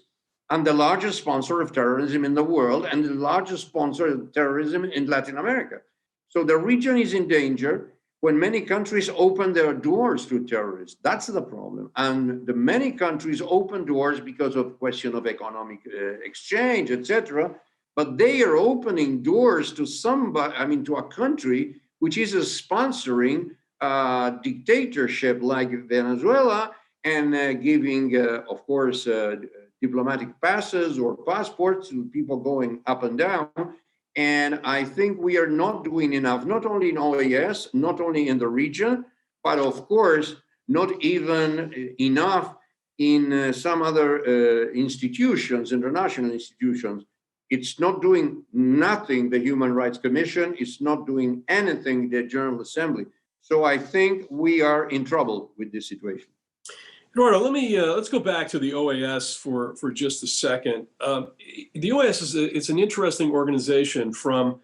and the largest sponsor of terrorism in the world and the largest sponsor of terrorism in Latin America. So the region is in danger when many countries open their doors to terrorists. That's the problem. And the many countries open doors because of question of economic exchange, etc. But they are opening doors to to a country which is sponsoring dictatorship like Venezuela and giving, of course, diplomatic passes or passports to people going up and down. And I think we are not doing enough, not only in OAS, not only in the region, but of course, not even enough in some other institutions, international institutions. It's not doing nothing, the Human Rights Commission. It's not doing anything, the General Assembly. So I think we are in trouble with this situation. Eduardo, let's go back to the OAS for just a second. The OAS it's an interesting organization from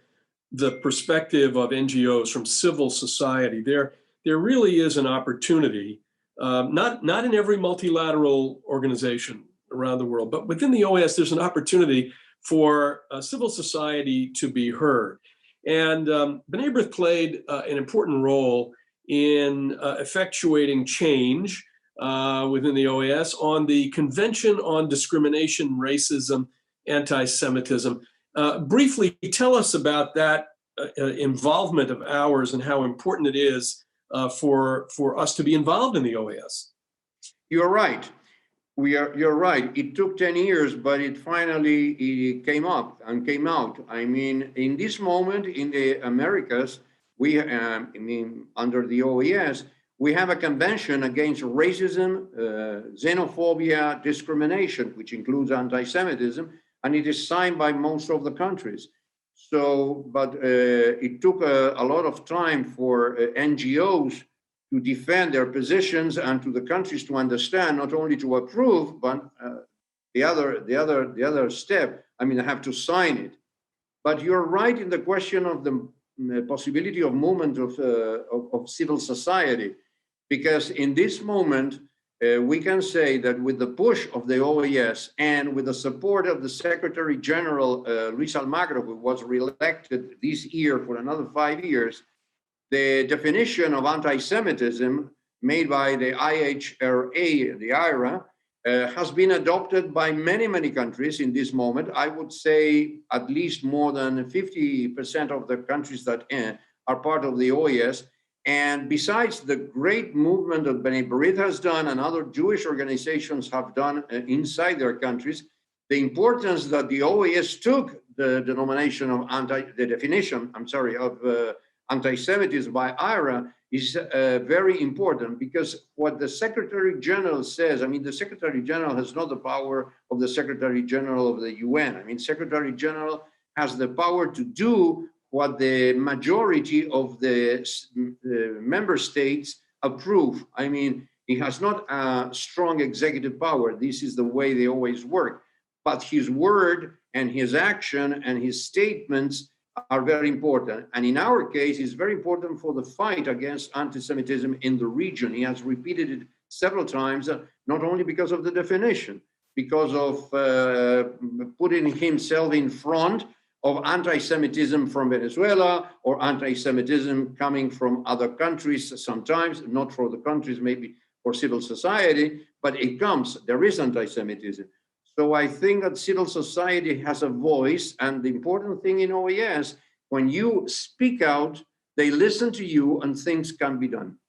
the perspective of NGOs, from civil society. There really is an opportunity, not in every multilateral organization around the world, but within the OAS, there's an opportunity for civil society to be heard. And B'nai B'rith played an important role in effectuating change within the OAS on the Convention on Discrimination, Racism, Anti-Semitism. Briefly, tell us about that involvement of ours and how important it is for us to be involved in the OAS. You're right. You're right. It took 10 years, but it finally came up and came out. I mean, in this moment in the Americas, under the OAS, we have a convention against racism, xenophobia, discrimination, which includes anti-Semitism, and it is signed by most of the countries. So, but it took a lot of time for NGOs to defend their positions and to the countries to understand, not only to approve, but the other step. I mean, they have to sign it. But you're right in the question of the possibility of movement of civil society, because in this moment we can say that with the push of the OAS and with the support of the Secretary General Luis Almagro, who was reelected this year for another 5 years, the definition of anti-Semitism made by the IHRA, the IRA, has been adopted by many countries in this moment. I would say at least more than 50% of the countries that are part of the OAS. And besides the great movement that B'nai B'rith has done and other Jewish organizations have done inside their countries, the importance that the OAS took the denomination of anti-Semitism by IRA is very important, because what the Secretary General says, I mean, the Secretary General has not the power of the Secretary General of the UN. I mean, Secretary General has the power to do what the majority of the member states approve. I mean, he has not a strong executive power. This is the way they always work. But his word and his action and his statements are very important. And in our case, it's very important for the fight against anti-Semitism in the region. He has repeated it several times, not only because of the definition, because of putting himself in front of anti-Semitism from Venezuela or anti-Semitism coming from other countries sometimes, not for the countries, maybe for civil society, but it comes, there is anti-Semitism. So I think that civil society has a voice, and the important thing in OAS, when you speak out, they listen to you and things can be done.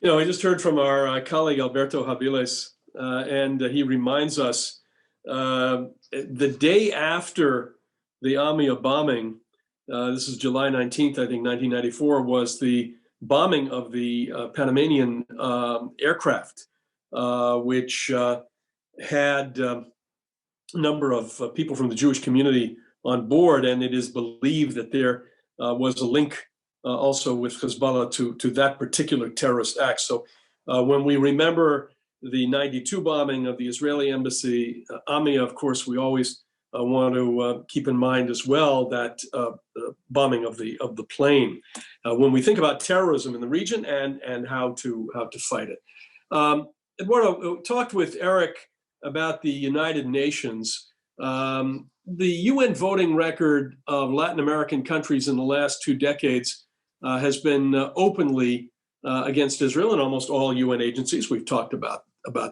You know, I just heard from our colleague Alberto Habiles, and he reminds us the day after the AMIA bombing, this is July 19th, I think, 1994, was the bombing of the Panamanian aircraft, which had a number of people from the Jewish community on board, and it is believed that there was a link also with Hezbollah to that particular terrorist act. So when we remember the 92 bombing of the Israeli embassy, AMIA, of course, we always want to keep in mind as well that bombing of the plane when we think about terrorism in the region and how to fight it. Eduardo talked with Eric about the United Nations. The UN voting record of Latin American countries in the last 2 decades has been openly against Israel in almost all UN agencies. We've talked about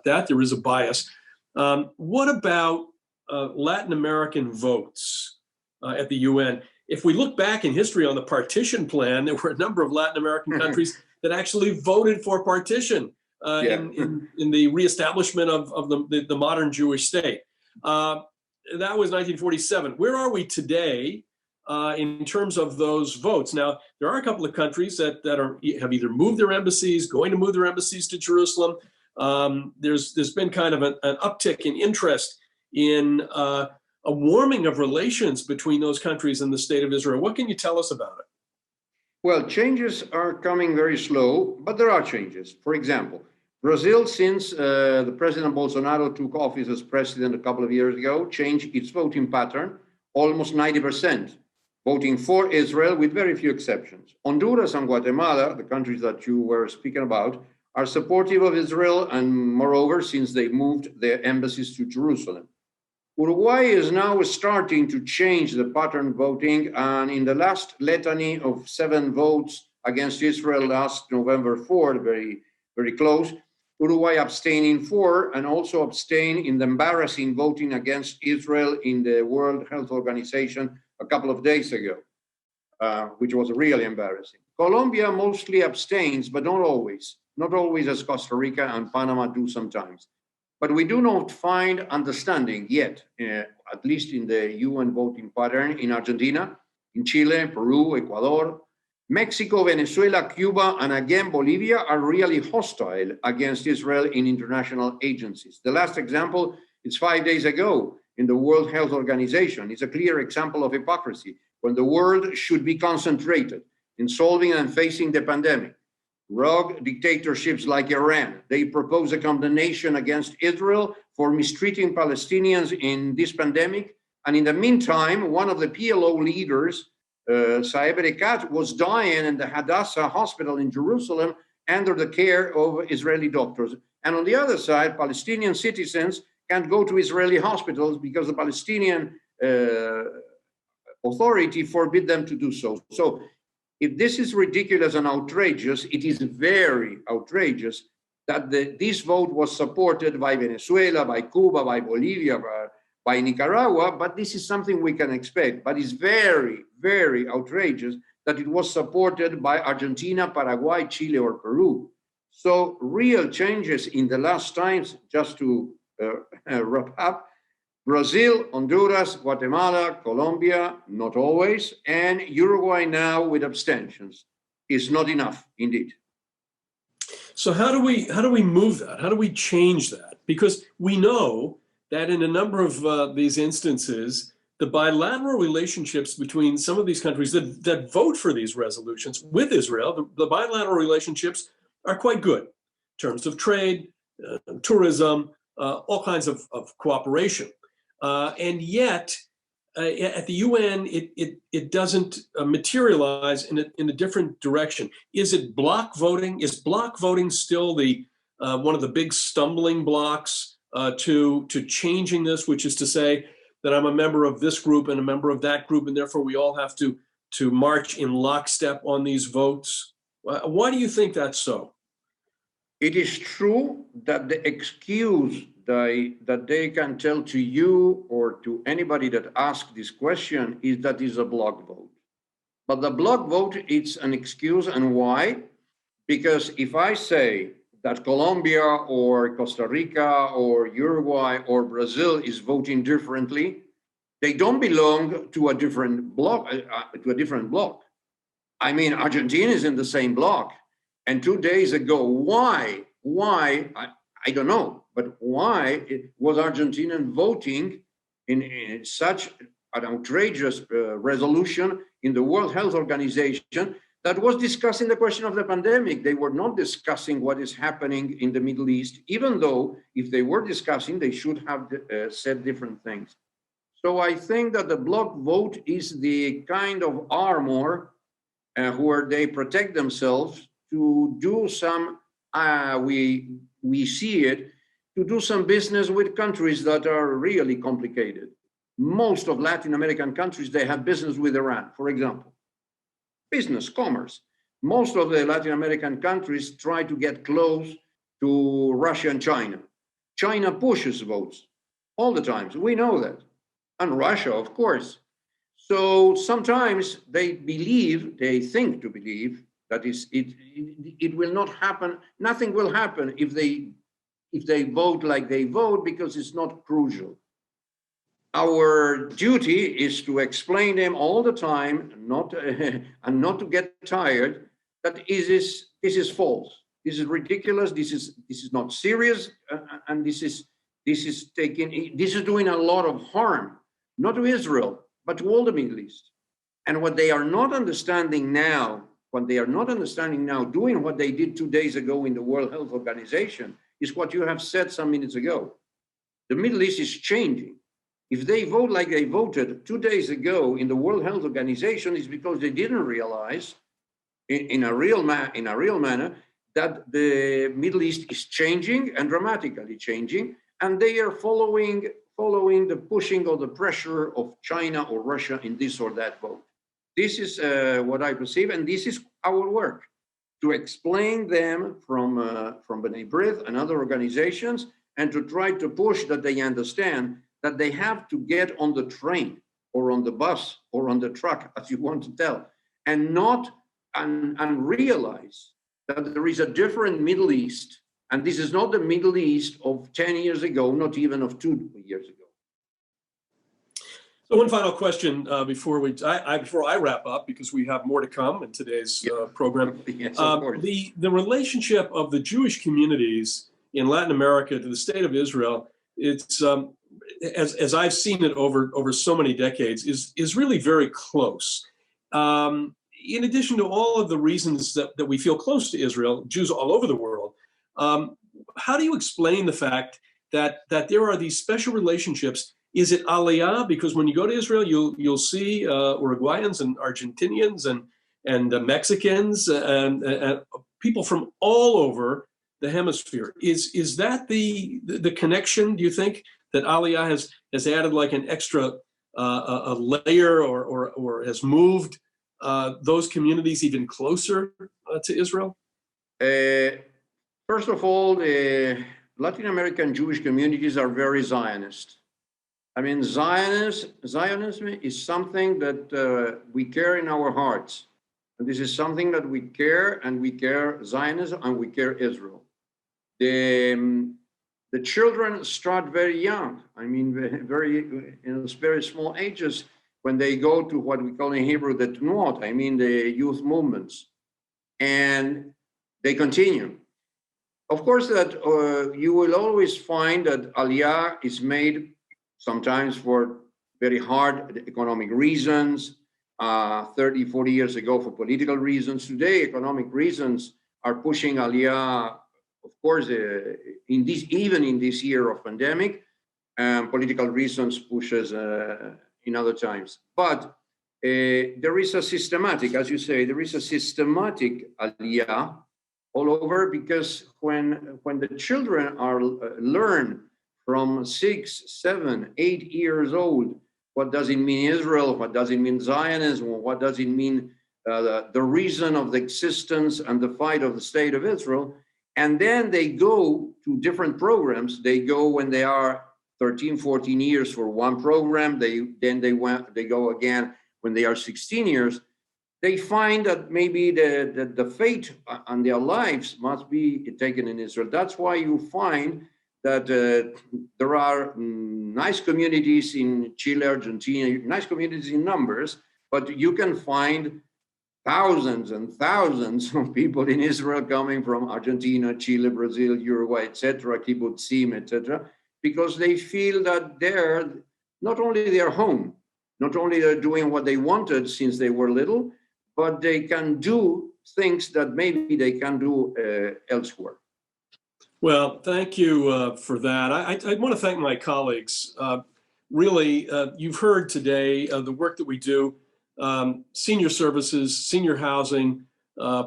that. There is a bias. What about Latin American votes at the UN? If we look back in history on the partition plan, there were a number of Latin American countries that actually voted for partition in the reestablishment of the modern Jewish state. That was 1947. Where are we today in terms of those votes? Now, there are a couple of countries that have either moved their embassies, going to move their embassies to Jerusalem. There's been kind of an uptick in interest in a warming of relations between those countries and the state of Israel. What can you tell us about it? Well, changes are coming very slow, but there are changes. For example, Brazil, since the President Bolsonaro took office as president a couple of years ago, changed its voting pattern, almost 90%, voting for Israel with very few exceptions. Honduras and Guatemala, the countries that you were speaking about, are supportive of Israel, and moreover, since they moved their embassies to Jerusalem. Uruguay is now starting to change the pattern voting, and in the last litany of 7 votes against Israel last November 4, very, very close, Uruguay abstaining for, and also abstain in the embarrassing voting against Israel in the World Health Organization a couple of days ago, which was really embarrassing. Colombia mostly abstains, but not always as Costa Rica and Panama do sometimes. But we do not find understanding yet, at least in the UN voting pattern in Argentina, in Chile, Peru, Ecuador, Mexico, Venezuela, Cuba, and again Bolivia are really hostile against Israel in international agencies. The last example is 5 days ago in the World Health Organization. It's a clear example of hypocrisy when the world should be concentrated in solving and facing the pandemic. Rogue dictatorships like Iran, they propose a condemnation against Israel for mistreating Palestinians in this pandemic. And in the meantime, one of the PLO leaders, Saeb Erekat, was dying in the Hadassah hospital in Jerusalem under the care of Israeli doctors. And on the other side, Palestinian citizens can't go to Israeli hospitals because the Palestinian authority forbid them to do so. So if this is ridiculous and outrageous, it is very outrageous that this vote was supported by Venezuela, by Cuba, by Bolivia, by Nicaragua, but this is something we can expect. But it's very, very outrageous that it was supported by Argentina, Paraguay, Chile, or Peru. So real changes in the last times, just to wrap up, Brazil, Honduras, Guatemala, Colombia, not always, and Uruguay now with abstentions is not enough, indeed. So how do we move that? How do we change that? Because we know that in a number of these instances, the bilateral relationships between some of these countries that vote for these resolutions with Israel, the bilateral relationships are quite good in terms of trade, tourism, all kinds of cooperation. And yet, at the UN, it doesn't materialize in a different direction. Is it block voting? Is block voting still the one of the big stumbling blocks to changing this, which is to say that I'm a member of this group and a member of that group, and therefore we all have to march in lockstep on these votes? Why do you think that's so? It is true that the excuse that they can tell to you or to anybody that asks this question is that is a block vote. But the block vote, it's an excuse, and why? Because if I say that Colombia or Costa Rica or Uruguay or Brazil is voting differently, they don't belong to a different block. I mean, Argentina is in the same block. And 2 days ago, why, I don't know, but why was Argentina voting in such an outrageous resolution in the World Health Organization that was discussing the question of the pandemic? They were not discussing what is happening in the Middle East, even though if they were discussing, they should have said different things. So I think that the block vote is the kind of armor where they protect themselves to do some, we see it, to do some business with countries that are really complicated. Most of Latin American countries, they have business with Iran, for example. Business, commerce. Most of the Latin American countries try to get close to Russia and China. China pushes votes all the time, we know that. And Russia, of course. So sometimes they think to believe that it will not happen. Nothing will happen if they vote like they vote, because it's not crucial. Our duty is to explain them all the time, and not to get tired, that this is false. This is ridiculous. This is not serious, and this is doing a lot of harm, not to Israel, but to all the Middle East. And what they are not understanding now, doing what they did 2 days ago in the World Health Organization, is what you have said some minutes ago. The Middle East is changing. If they vote like they voted 2 days ago in the World Health Organization, it's because they didn't realize in a real manner that the Middle East is changing and dramatically changing, and they are following the pushing or the pressure of China or Russia in this or that vote. This is what I perceive, and this is our work, to explain them from B'nai B'rith and other organizations, and to try to push that they understand that they have to get on the train or on the bus or on the truck, as you want to tell, and realize that there is a different Middle East And this is not the Middle East of 10 years ago, not even of 2 years ago. So one final question before I wrap up, because we have more to come in today's program. Yes, of course. The relationship of the Jewish communities in Latin America to the state of Israel, it's as I've seen it over so many decades, is really very close. In addition to all of the reasons that we feel close to Israel, Jews all over the world, how do you explain the fact that there are these special relationships? Is it aliyah? Because when you go to Israel, you'll see Uruguayans and Argentinians and Mexicans and people from all over the hemisphere. Is that the connection? Do you think that aliyah has added like an extra a layer or has moved those communities even closer to Israel? First of all, Latin American Jewish communities are very Zionist. I mean, Zionism is something that we care in our hearts. And this is something that we care Zionism, and we care Israel. The children start very young. I mean, very small ages when they go to what we call in Hebrew the Tnuot, I mean, the youth movements. And they continue. Of course, that you will always find that Aliyah is made sometimes for very hard economic reasons, 30, 40 years ago for political reasons. Today, economic reasons are pushing Aliyah, of course, even in this year of pandemic, political reasons pushes in other times. But there is a systematic, as you say, there is a systematic Aliyah all over, because when the children are learn from 6, 7, 8 years old, what does it mean Israel? What does it mean Zionism? What does it mean the reason of the existence and the fight of the state of Israel? And then they go to different programs. They go when they are 13, 14 years for one program. They go again when they are 16 years. They find that maybe the fate on their lives must be taken in Israel. That's why you find that there are nice communities in Chile, Argentina, nice communities in numbers, but you can find thousands and thousands of people in Israel coming from Argentina, Chile, Brazil, Uruguay, etc., kibbutzim, etc., because they feel that they're not only their home, not only they're doing what they wanted since they were little, but they can do things that maybe they can do elsewhere. Well, thank you for that. I want to thank my colleagues. Really, you've heard today the work that we do, senior services, senior housing,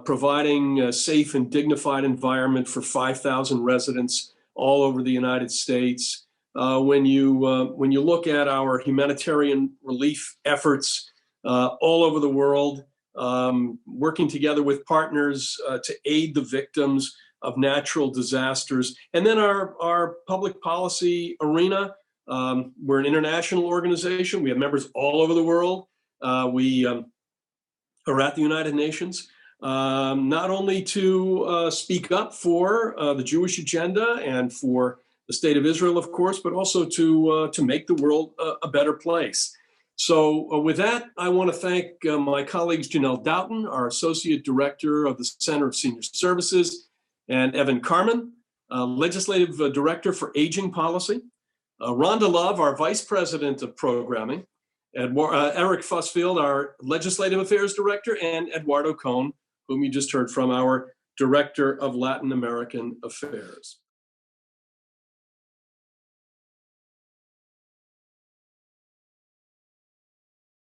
providing a safe and dignified environment for 5,000 residents all over the United States. When you look at our humanitarian relief efforts all over the world, working together with partners to aid the victims of natural disasters. And then our public policy arena, we're an international organization. We have members all over the world. We are at the United Nations, not only to speak up for the Jewish agenda and for the state of Israel, of course, but also to make the world a better place. So with that, I want to thank my colleagues, Janel Doughten, our Associate Director of the Center of Senior Services, and Evan Carmen, Legislative Director for Aging Policy, Rhonda Love, our Vice President of Programming, Eric Fusfield, our Legislative Affairs Director, and Eduardo Kohn, whom you just heard from, our Director of Latin American Affairs.